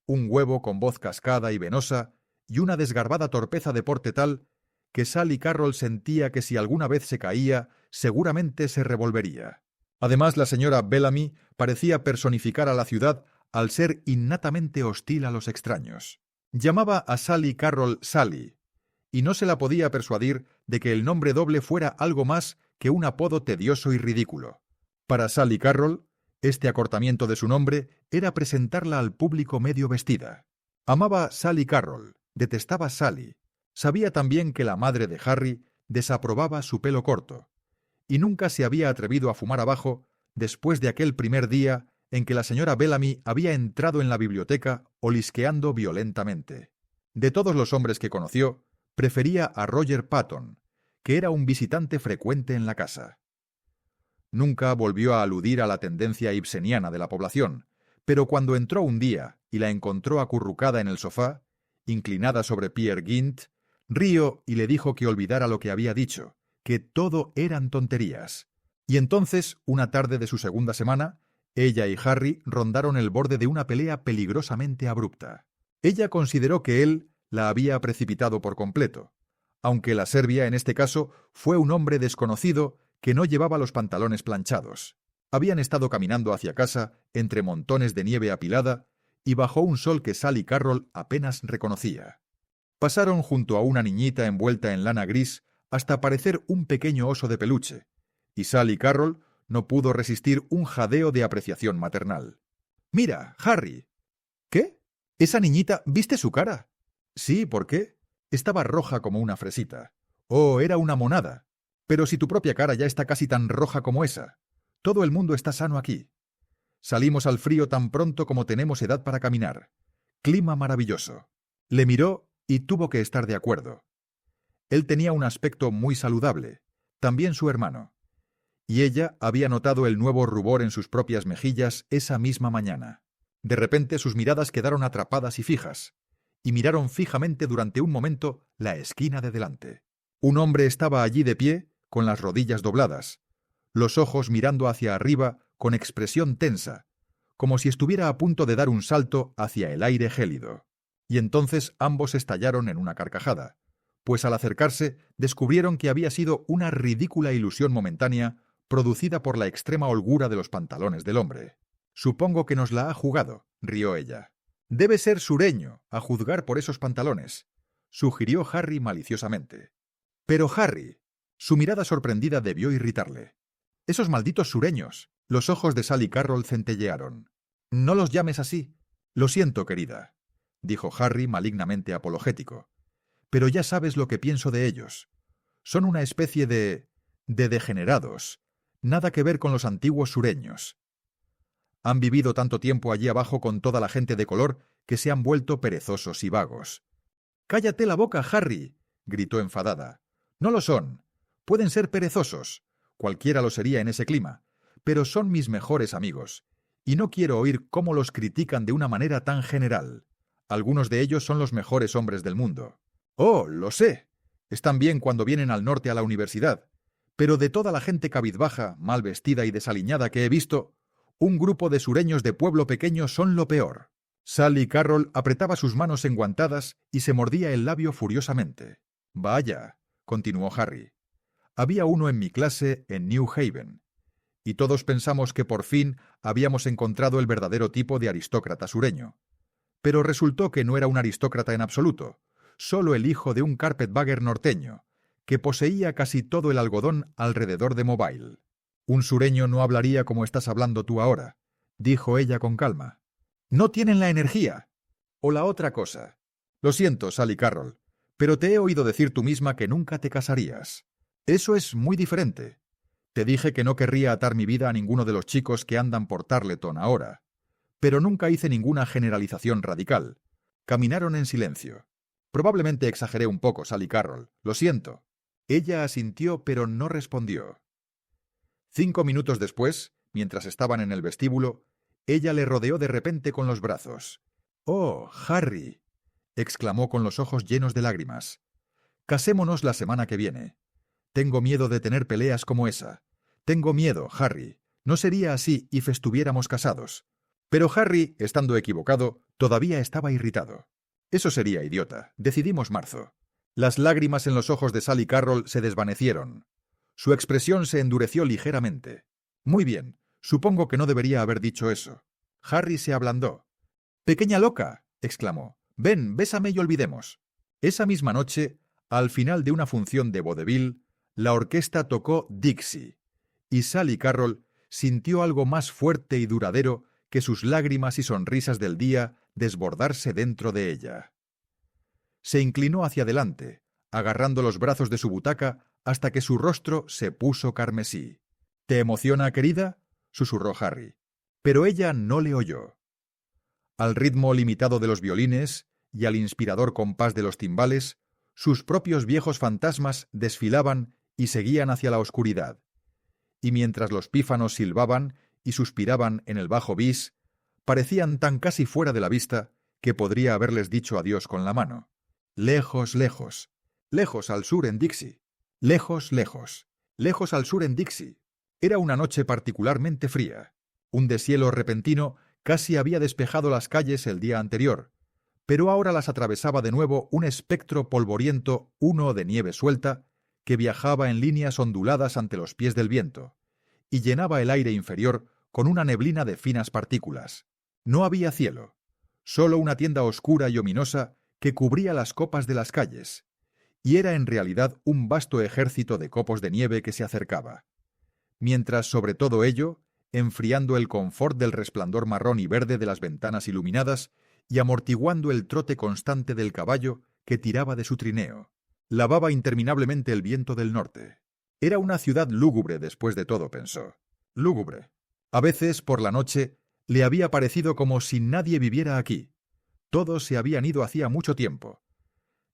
Un huevo con voz cascada y venosa y una desgarbada torpeza de porte tal que Sally Carroll sentía que si alguna vez se caía, seguramente se revolvería. Además, la señora Bellamy parecía personificar a la ciudad al ser innatamente hostil a los extraños. Llamaba a Sally Carroll Sally, y no se la podía persuadir de que el nombre doble fuera algo más que un apodo tedioso y ridículo. Para Sally Carroll, este acortamiento de su nombre era presentarla al público medio vestida. Amaba Sally Carroll, detestaba Sally. Sabía también que la madre de Harry desaprobaba su pelo corto, y nunca se había atrevido a fumar abajo después de aquel primer día en que la señora Bellamy había entrado en la biblioteca olisqueando violentamente. De todos los hombres que conoció, prefería a Roger Patton, que era un visitante frecuente en la casa. Nunca volvió a aludir a la tendencia ibseniana de la población, pero cuando entró un día y la encontró acurrucada en el sofá, inclinada sobre Peer Gynt, rió y le dijo que olvidara lo que había dicho, que todo eran tonterías. Y entonces, una tarde de su segunda semana, ella y Harry rondaron el borde de una pelea peligrosamente abrupta. Ella consideró que él la había precipitado por completo, aunque la Serbia, en este caso, fue un hombre desconocido que no llevaba los pantalones planchados. Habían estado caminando hacia casa entre montones de nieve apilada y bajo un sol que Sally Carroll apenas reconocía. Pasaron junto a una niñita envuelta en lana gris hasta parecer un pequeño oso de peluche, y Sally Carroll no pudo resistir un jadeo de apreciación maternal. «Mira, Harry». «¿Qué? Esa niñita, ¿viste su cara?» «Sí, ¿por qué?» Estaba roja como una fresita. «Oh, era una monada. Pero si tu propia cara ya está casi tan roja como esa. Todo el mundo está sano aquí. Salimos al frío tan pronto como tenemos edad para caminar. Clima maravilloso». Le miró y tuvo que estar de acuerdo. Él tenía un aspecto muy saludable, también su hermano, y ella había notado el nuevo rubor en sus propias mejillas esa misma mañana. De repente sus miradas quedaron atrapadas y fijas, y miraron fijamente durante un momento la esquina de delante. Un hombre estaba allí de pie, con las rodillas dobladas, los ojos mirando hacia arriba con expresión tensa, como si estuviera a punto de dar un salto hacia el aire gélido. Y entonces ambos estallaron en una carcajada, pues al acercarse descubrieron que había sido una ridícula ilusión momentánea producida por la extrema holgura de los pantalones del hombre. «Supongo que nos la ha jugado», rió ella. «Debe ser sureño, a juzgar por esos pantalones», sugirió Harry maliciosamente. «Pero Harry», su mirada sorprendida debió irritarle. «Esos malditos sureños». Los ojos de Sally Carroll centellearon. «No los llames así». «Lo siento, querida», dijo Harry malignamente apologético. «Pero ya sabes lo que pienso de ellos. Son una especie de degenerados. Nada que ver con los antiguos sureños. Han vivido tanto tiempo allí abajo con toda la gente de color que se han vuelto perezosos y vagos». «Cállate la boca, Harry», gritó enfadada. «No lo son. Pueden ser perezosos. Cualquiera lo sería en ese clima. Pero son mis mejores amigos. Y no quiero oír cómo los critican de una manera tan general. Algunos de ellos son los mejores hombres del mundo». «Oh, lo sé. Están bien cuando vienen al norte a la universidad. Pero de toda la gente cabizbaja, mal vestida y desaliñada que he visto, un grupo de sureños de pueblo pequeño son lo peor». Sally Carroll apretaba sus manos enguantadas y se mordía el labio furiosamente. «Vaya», continuó Harry. «Había uno en mi clase en New Haven, y todos pensamos que por fin habíamos encontrado el verdadero tipo de aristócrata sureño. Pero resultó que no era un aristócrata en absoluto, solo el hijo de un carpetbagger norteño, que poseía casi todo el algodón alrededor de Mobile. Un sureño no hablaría como estás hablando tú ahora», dijo ella con calma. «No tienen la energía. O la otra cosa. Lo siento, Sally Carroll, pero te he oído decir tú misma que nunca te casarías. Eso es muy diferente. Te dije que no querría atar mi vida a ninguno de los chicos que andan por Tarleton ahora. Pero nunca hice ninguna generalización radical. Caminaron en silencio. Probablemente exageré un poco, Sally Carroll. Lo siento». Ella asintió, pero no respondió. 5 minutos después, mientras estaban en el vestíbulo, ella le rodeó de repente con los brazos. «Oh, Harry», exclamó con los ojos llenos de lágrimas. «Casémonos la semana que viene. Tengo miedo de tener peleas como esa. Tengo miedo, Harry. No sería así if estuviéramos casados». Pero Harry, estando equivocado, todavía estaba irritado. «Eso sería idiota. Decidimos marzo». Las lágrimas en los ojos de Sally Carroll se desvanecieron. Su expresión se endureció ligeramente. «Muy bien, supongo que no debería haber dicho eso». Harry se ablandó. «Pequeña loca», exclamó. «Ven, bésame y olvidemos». Esa misma noche, al final de una función de vodevil, la orquesta tocó Dixie, y Sally Carroll sintió algo más fuerte y duradero que sus lágrimas y sonrisas del día desbordarse dentro de ella. Se inclinó hacia adelante, agarrando los brazos de su butaca hasta que su rostro se puso carmesí. —¿Te emociona, querida? —susurró Harry. Pero ella no le oyó. Al ritmo limitado de los violines y al inspirador compás de los timbales, sus propios viejos fantasmas desfilaban y seguían hacia la oscuridad. Y mientras los pífanos silbaban y suspiraban en el bajo bis, parecían tan casi fuera de la vista que podría haberles dicho adiós con la mano. Lejos, lejos, lejos al sur en Dixie. Lejos, lejos, lejos al sur en Dixie. Era una noche particularmente fría. Un deshielo repentino casi había despejado las calles el día anterior, pero ahora las atravesaba de nuevo un espectro polvoriento, uno de nieve suelta, que viajaba en líneas onduladas ante los pies del viento, y llenaba el aire inferior con una neblina de finas partículas. No había cielo, solo una tienda oscura y ominosa que cubría las copas de las calles, y era en realidad un vasto ejército de copos de nieve que se acercaba. Mientras sobre todo ello, enfriando el confort del resplandor marrón y verde de las ventanas iluminadas y amortiguando el trote constante del caballo que tiraba de su trineo, lavaba interminablemente el viento del norte. Era una ciudad lúgubre después de todo, pensó. Lúgubre. A veces, por la noche, le había parecido como si nadie viviera aquí. Todos se habían ido hacía mucho tiempo,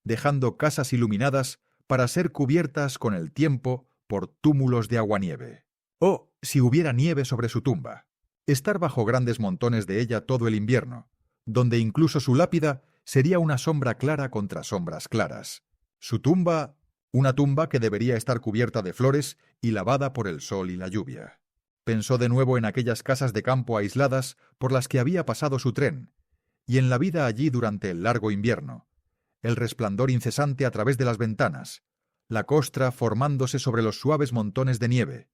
dejando casas iluminadas para ser cubiertas con el tiempo por túmulos de aguanieve. Oh, si hubiera nieve sobre su tumba. Estar bajo grandes montones de ella todo el invierno, donde incluso su lápida sería una sombra clara contra sombras claras. Su tumba, una tumba que debería estar cubierta de flores y lavada por el sol y la lluvia. Pensó de nuevo en aquellas casas de campo aisladas por las que había pasado su tren, y en la vida allí durante el largo invierno, el resplandor incesante a través de las ventanas, la costra formándose sobre los suaves montones de nieve,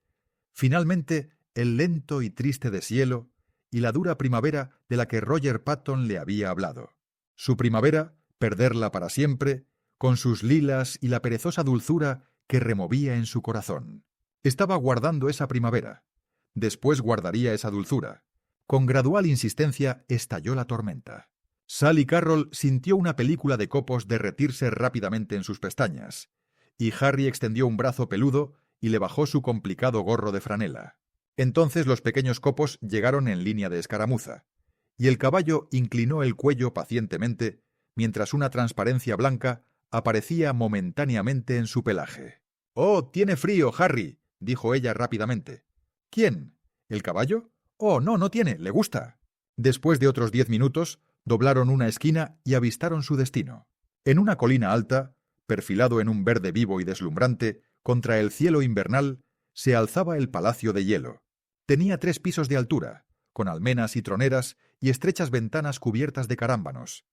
finalmente el lento y triste deshielo y la dura primavera de la que Roger Patton le había hablado. Su primavera, perderla para siempre, con sus lilas y la perezosa dulzura que removía en su corazón. Estaba guardando esa primavera. Después guardaría esa dulzura. Con gradual insistencia estalló la tormenta. Sally Carroll sintió una película de copos derretirse rápidamente en sus pestañas, y Harry extendió un brazo peludo y le bajó su complicado gorro de franela. Entonces los pequeños copos llegaron en línea de escaramuza, y el caballo inclinó el cuello pacientemente mientras una transparencia blanca aparecía momentáneamente en su pelaje. «Oh, tiene frío, Harry», dijo ella rápidamente. «¿Quién? ¿El caballo? Oh, no, no tiene, le gusta». Después de otros 10 minutos, doblaron una esquina y avistaron su destino. En una colina alta, perfilado en un verde vivo y deslumbrante, contra el cielo invernal, se alzaba el Palacio de Hielo. Tenía 3 pisos de altura, con almenas y troneras y estrechas ventanas cubiertas de carámbanos,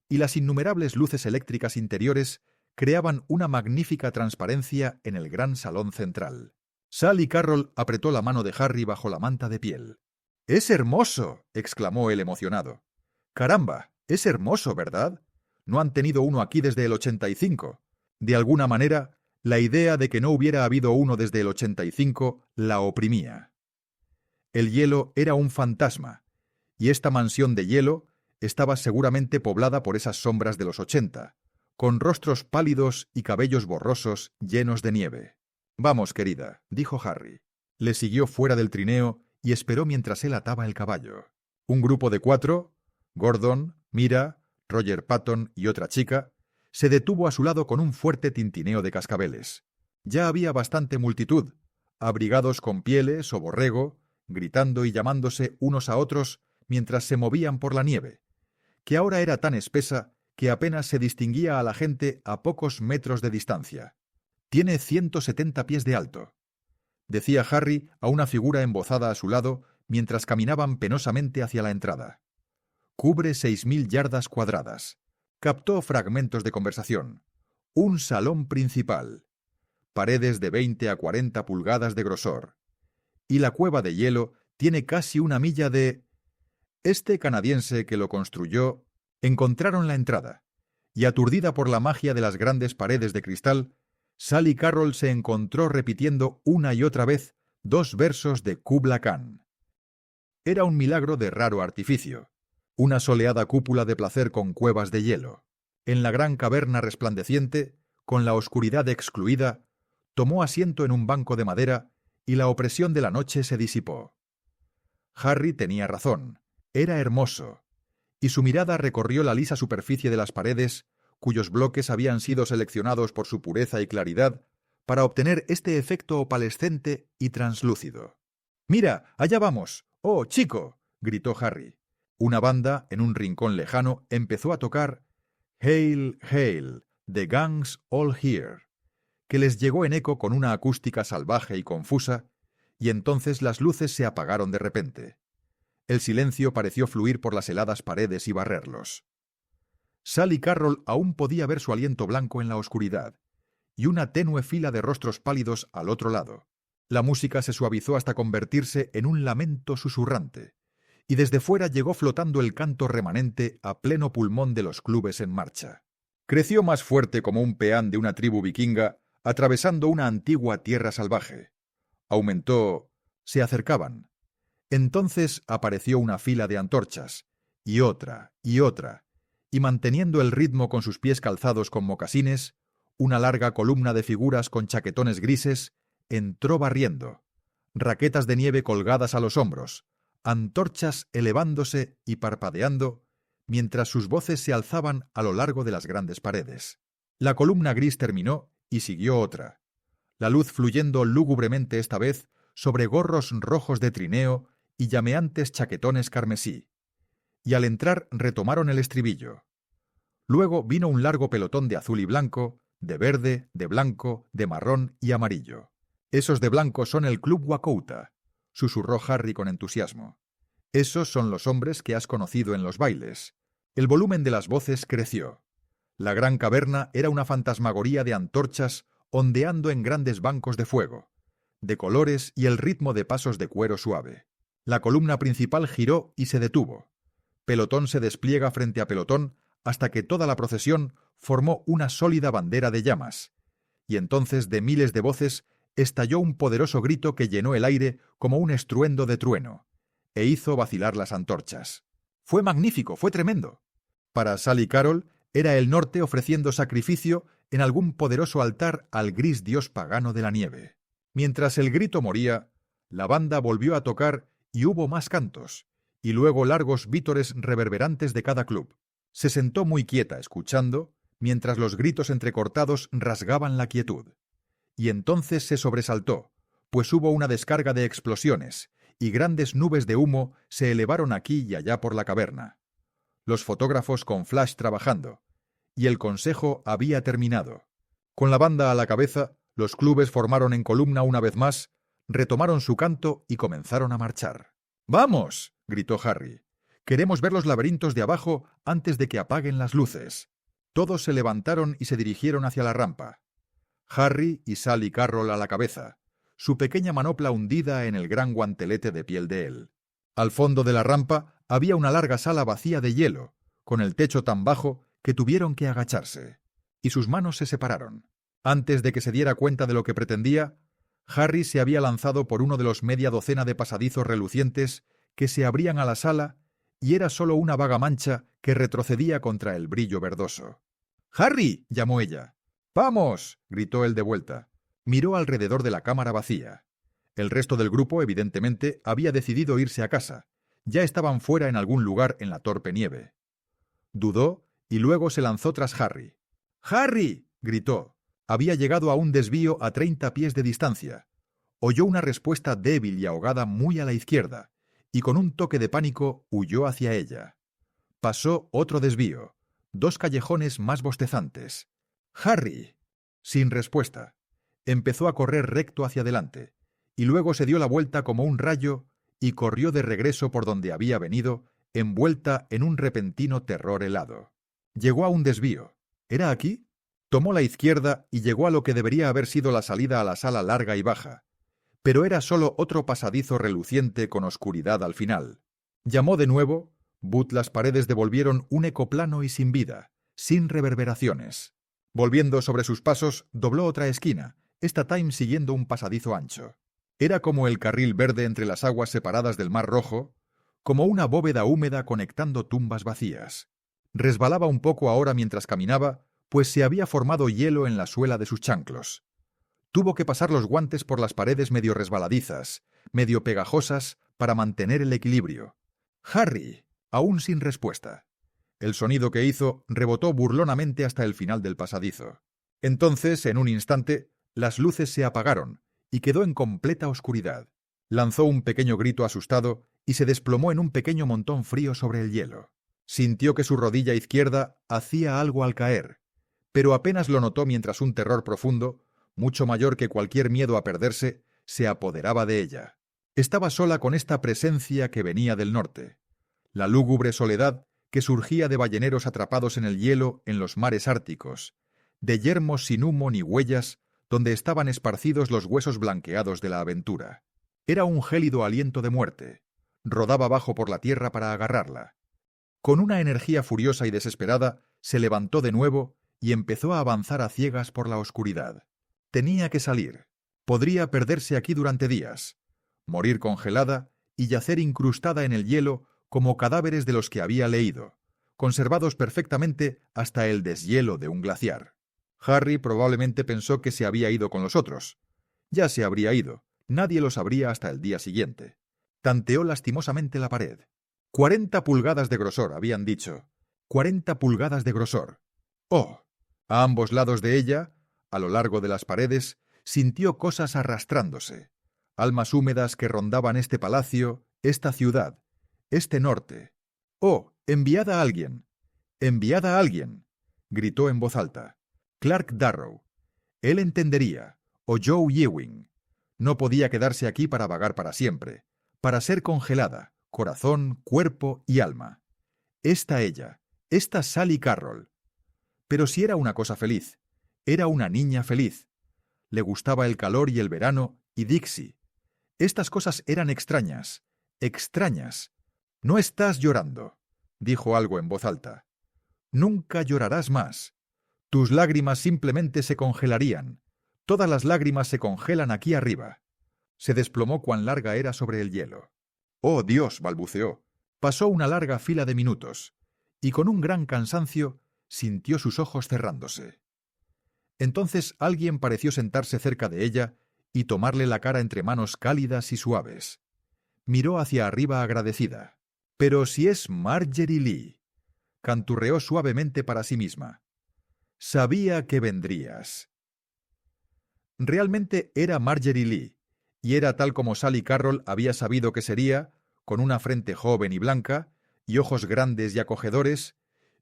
y las innumerables luces eléctricas interiores creaban una magnífica transparencia en el gran salón central. Sally Carroll apretó la mano de Harry bajo la manta de piel. «¡Es hermoso!», exclamó él emocionado. «Caramba, es hermoso, ¿verdad? No han tenido uno aquí desde el 85. De alguna manera, la idea de que no hubiera habido uno desde el 85 la oprimía. El hielo era un fantasma, y esta mansión de hielo estaba seguramente poblada por esas sombras de los 80, con rostros pálidos y cabellos borrosos llenos de nieve. «Vamos, querida», dijo Harry. Le siguió fuera del trineo y esperó mientras él ataba el caballo. Un grupo de 4, Gordon, Mira, Roger Patton y otra chica, se detuvo a su lado con un fuerte tintineo de cascabeles. Ya había bastante multitud, abrigados con pieles o borrego, gritando y llamándose unos a otros mientras se movían por la nieve, que ahora era tan espesa que apenas se distinguía a la gente a pocos metros de distancia. «Tiene 170 pies de alto», decía Harry a una figura embozada a su lado mientras caminaban penosamente hacia la entrada. «Cubre 6.000 yardas cuadradas». Captó fragmentos de conversación. «Un salón principal. Paredes de 20 a 40 pulgadas de grosor. Y la cueva de hielo tiene casi 1 milla de...». Este canadiense que lo construyó encontraron la entrada, y aturdida por la magia de las grandes paredes de cristal, Sally Carroll se encontró repitiendo una y otra vez 2 versos de Kubla Khan. Era un milagro de raro artificio, una soleada cúpula de placer con cuevas de hielo. En la gran caverna resplandeciente, con la oscuridad excluida, tomó asiento en un banco de madera y la opresión de la noche se disipó. Harry tenía razón, era hermoso, y su mirada recorrió la lisa superficie de las paredes, cuyos bloques habían sido seleccionados por su pureza y claridad para obtener este efecto opalescente y translúcido. «¡Mira, allá vamos! ¡Oh, chico!», gritó Harry. Una banda, en un rincón lejano, empezó a tocar «Hail, Hail, the gang's all here», que les llegó en eco con una acústica salvaje y confusa, y entonces las luces se apagaron de repente. El silencio pareció fluir por las heladas paredes y barrerlos. Sally Carroll aún podía ver su aliento blanco en la oscuridad, y una tenue fila de rostros pálidos al otro lado. La música se suavizó hasta convertirse en un lamento susurrante, y desde fuera llegó flotando el canto remanente a pleno pulmón de los clubes en marcha. Creció más fuerte como un peán de una tribu vikinga, atravesando una antigua tierra salvaje. Aumentó. Se acercaban. Entonces apareció una fila de antorchas, y otra, y manteniendo el ritmo con sus pies calzados con mocasines, una larga columna de figuras con chaquetones grises entró barriendo, raquetas de nieve colgadas a los hombros, antorchas elevándose y parpadeando, mientras sus voces se alzaban a lo largo de las grandes paredes. La columna gris terminó y siguió otra, la luz fluyendo lúgubremente esta vez sobre gorros rojos de trineo y llameantes chaquetones carmesí, y al entrar retomaron el estribillo. Luego vino un largo pelotón de azul y blanco, de verde, de blanco, de marrón y amarillo. «Esos de blanco son el Club Wakouta», susurró Harry con entusiasmo. «Esos son los hombres que has conocido en los bailes». El volumen de las voces creció. La gran caverna era una fantasmagoría de antorchas ondeando en grandes bancos de fuego, de colores y el ritmo de pasos de cuero suave. La columna principal giró y se detuvo. Pelotón se despliega frente a pelotón hasta que toda la procesión formó una sólida bandera de llamas, y entonces de miles de voces estalló un poderoso grito que llenó el aire como un estruendo de trueno, e hizo vacilar las antorchas. Fue magnífico, fue tremendo. Para Sally Carroll era el norte ofreciendo sacrificio en algún poderoso altar al gris dios pagano de la nieve. Mientras el grito moría, la banda volvió a tocar y hubo más cantos, y luego largos vítores reverberantes de cada club. Se sentó muy quieta escuchando, mientras los gritos entrecortados rasgaban la quietud. Y entonces se sobresaltó, pues hubo una descarga de explosiones, y grandes nubes de humo se elevaron aquí y allá por la caverna. Los fotógrafos con flash trabajando, y el consejo había terminado. Con la banda a la cabeza, los clubes formaron en columna una vez más, retomaron su canto y comenzaron a marchar. «¡Vamos!», gritó Harry. «Queremos ver los laberintos de abajo antes de que apaguen las luces». Todos se levantaron y se dirigieron hacia la rampa. Harry y Sally Carroll a la cabeza, su pequeña manopla hundida en el gran guantelete de piel de él. Al fondo de la rampa había una larga sala vacía de hielo, con el techo tan bajo que tuvieron que agacharse, y sus manos se separaron. Antes de que se diera cuenta de lo que pretendía, Harry se había lanzado por uno de los media docena de pasadizos relucientes que se abrían a la sala, y era solo una vaga mancha que retrocedía contra el brillo verdoso. «¡Harry!», llamó ella. «¡Vamos!», gritó él de vuelta. Miró alrededor de la cámara vacía. El resto del grupo, evidentemente, había decidido irse a casa. Ya estaban fuera en algún lugar en la torpe nieve. Dudó y luego se lanzó tras Harry. «¡Harry!», gritó. Había llegado a un desvío a 30 pies de distancia. Oyó una respuesta débil y ahogada muy a la izquierda, y con un toque de pánico huyó hacia ella. Pasó otro desvío, 2 callejones más bostezantes. «¡Harry!», sin respuesta. Empezó a correr recto hacia adelante, y luego se dio la vuelta como un rayo y corrió de regreso por donde había venido, envuelta en un repentino terror helado. Llegó a un desvío. ¿Era aquí? Tomó la izquierda y llegó a lo que debería haber sido la salida a la sala larga y baja, pero era solo otro pasadizo reluciente con oscuridad al final. Llamó de nuevo, but las paredes devolvieron un eco plano y sin vida, sin reverberaciones. Volviendo sobre sus pasos, dobló otra esquina, esta time siguiendo un pasadizo ancho. Era como el carril verde entre las aguas separadas del Mar Rojo, como una bóveda húmeda conectando tumbas vacías. Resbalaba un poco ahora mientras caminaba, pues se había formado hielo en la suela de sus chanclos. Tuvo que pasar los guantes por las paredes medio resbaladizas, medio pegajosas, para mantener el equilibrio. ¡Harry! Aún sin respuesta. El sonido que hizo rebotó burlonamente hasta el final del pasadizo. Entonces, en un instante, las luces se apagaron y quedó en completa oscuridad. Lanzó un pequeño grito asustado y se desplomó en un pequeño montón frío sobre el hielo. Sintió que su rodilla izquierda hacía algo al caer, pero apenas lo notó mientras un terror profundo, mucho mayor que cualquier miedo a perderse, se apoderaba de ella. Estaba sola con esta presencia que venía del norte. La lúgubre soledad que surgía de balleneros atrapados en el hielo en los mares árticos, de yermos sin humo ni huellas, donde estaban esparcidos los huesos blanqueados de la aventura. Era un gélido aliento de muerte. Rodaba abajo por la tierra para agarrarla. Con una energía furiosa y desesperada, se levantó de nuevo y empezó a avanzar a ciegas por la oscuridad. Tenía que salir. Podría perderse aquí durante días, morir congelada y yacer incrustada en el hielo como cadáveres de los que había leído, conservados perfectamente hasta el deshielo de un glaciar. Harry probablemente pensó que se había ido con los otros. Ya se habría ido. Nadie lo sabría hasta el día siguiente. Tanteó lastimosamente la pared. 40 pulgadas de grosor, habían dicho. 40 pulgadas de grosor. ¡Oh! A ambos lados de ella, a lo largo de las paredes, sintió cosas arrastrándose. Almas húmedas que rondaban este palacio, esta ciudad, este norte. ¡Oh! ¡Enviad a alguien! ¡Enviad a alguien! Gritó en voz alta. Clark Darrow. Él entendería. O Joe Ewing. No podía quedarse aquí para vagar para siempre, para ser congelada, corazón, cuerpo y alma. Ella, esta Sally Carroll. Pero si era una cosa feliz, era una niña feliz. Le gustaba el calor y el verano y Dixie. Estas cosas eran extrañas, extrañas. No estás llorando, dijo algo en voz alta. Nunca llorarás más. Tus lágrimas simplemente se congelarían. Todas las lágrimas se congelan aquí arriba. Se desplomó cuán larga era sobre el hielo. ¡Oh, Dios!, balbuceó. Pasó una larga fila de minutos, y con un gran cansancio sintió sus ojos cerrándose. Entonces alguien pareció sentarse cerca de ella y tomarle la cara entre manos cálidas y suaves. Miró hacia arriba agradecida. «Pero si es Marjorie Lee», canturreó suavemente para sí misma. «Sabía que vendrías». Realmente era Marjorie Lee, y era tal como Sally Carroll había sabido que sería, con una frente joven y blanca, y ojos grandes y acogedores,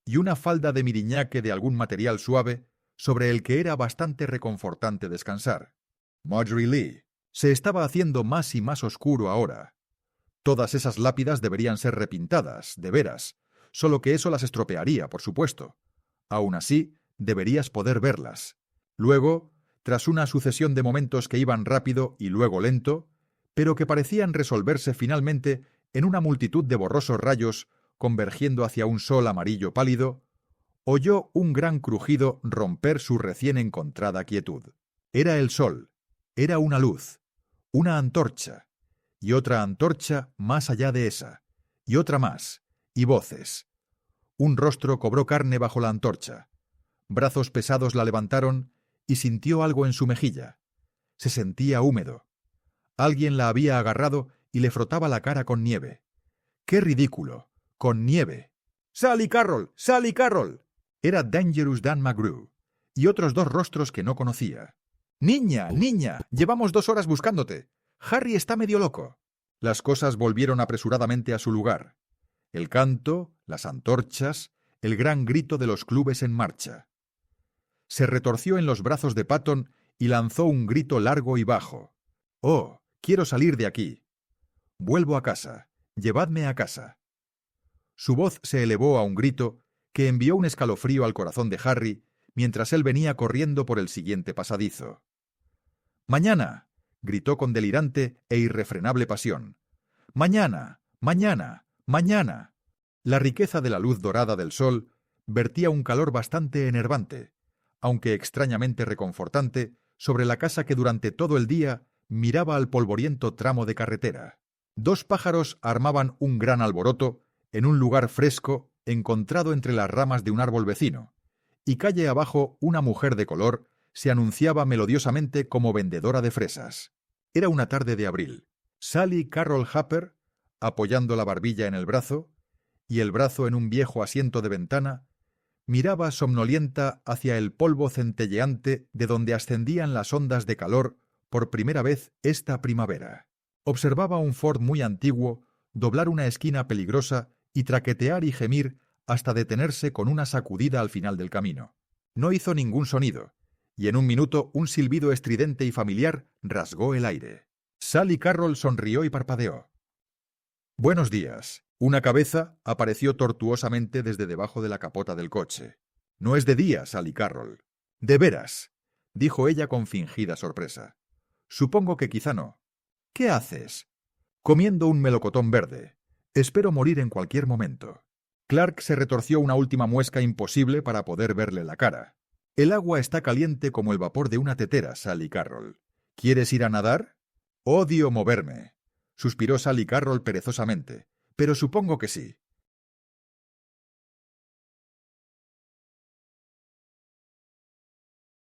y una falda de miriñaque de algún material suave, sobre el que era bastante reconfortante descansar. Marjorie Lee. Se estaba haciendo más y más oscuro ahora. Todas esas lápidas deberían ser repintadas, de veras, solo que eso las estropearía, por supuesto. Aún así, deberías poder verlas. Luego, tras una sucesión de momentos que iban rápido y luego lento, pero que parecían resolverse finalmente en una multitud de borrosos rayos convergiendo hacia un sol amarillo pálido, oyó un gran crujido romper su recién encontrada quietud. Era el sol, era una luz, una antorcha, y otra antorcha más allá de esa, y otra más, y voces. Un rostro cobró carne bajo la antorcha. Brazos pesados la levantaron y sintió algo en su mejilla. Se sentía húmedo. Alguien la había agarrado y le frotaba la cara con nieve. ¡Qué ridículo! ¡Con nieve! ¡Sally Carroll! ¡Sally Carroll! Era Dangerous Dan McGrew, y otros dos rostros que no conocía. «¡Niña! ¡Niña! Llevamos 2 horas buscándote. Harry está medio loco». Las cosas volvieron apresuradamente a su lugar. El canto, las antorchas, el gran grito de los clubes en marcha. Se retorció en los brazos de Patton y lanzó un grito largo y bajo. «¡Oh, quiero salir de aquí! Vuelvo a casa. Llevadme a casa». Su voz se elevó a un grito que envió un escalofrío al corazón de Harry mientras él venía corriendo por el siguiente pasadizo. «¡Mañana!», gritó con delirante e irrefrenable pasión. «¡Mañana! ¡Mañana! ¡Mañana!». La riqueza de la luz dorada del sol vertía un calor bastante enervante, aunque extrañamente reconfortante, sobre la casa que durante todo el día miraba al polvoriento tramo de carretera. 2 pájaros armaban un gran alboroto en un lugar fresco encontrado entre las ramas de un árbol vecino, y calle abajo una mujer de color se anunciaba melodiosamente como vendedora de fresas. Era una tarde de abril. Sally Carroll Harper, apoyando la barbilla en el brazo y el brazo en un viejo asiento de ventana, miraba somnolienta hacia el polvo centelleante de donde ascendían las ondas de calor por primera vez esta primavera. Observaba un Ford muy antiguo doblar una esquina peligrosa y traquetear y gemir hasta detenerse con una sacudida al final del camino. No hizo ningún sonido, y en un minuto un silbido estridente y familiar rasgó el aire. Sally Carroll sonrió y parpadeó. «Buenos días». Una cabeza apareció tortuosamente desde debajo de la capota del coche. «No es de día, Sally Carroll». «¿De veras?», dijo ella con fingida sorpresa. «Supongo que quizá no». «¿Qué haces?» «Comiendo un melocotón verde. Espero morir en cualquier momento». Clark se retorció una última muesca imposible para poder verle la cara. «El agua está caliente como el vapor de una tetera, Sally Carroll. ¿Quieres ir a nadar?» «Odio moverme», suspiró Sally Carroll perezosamente. «Pero supongo que sí».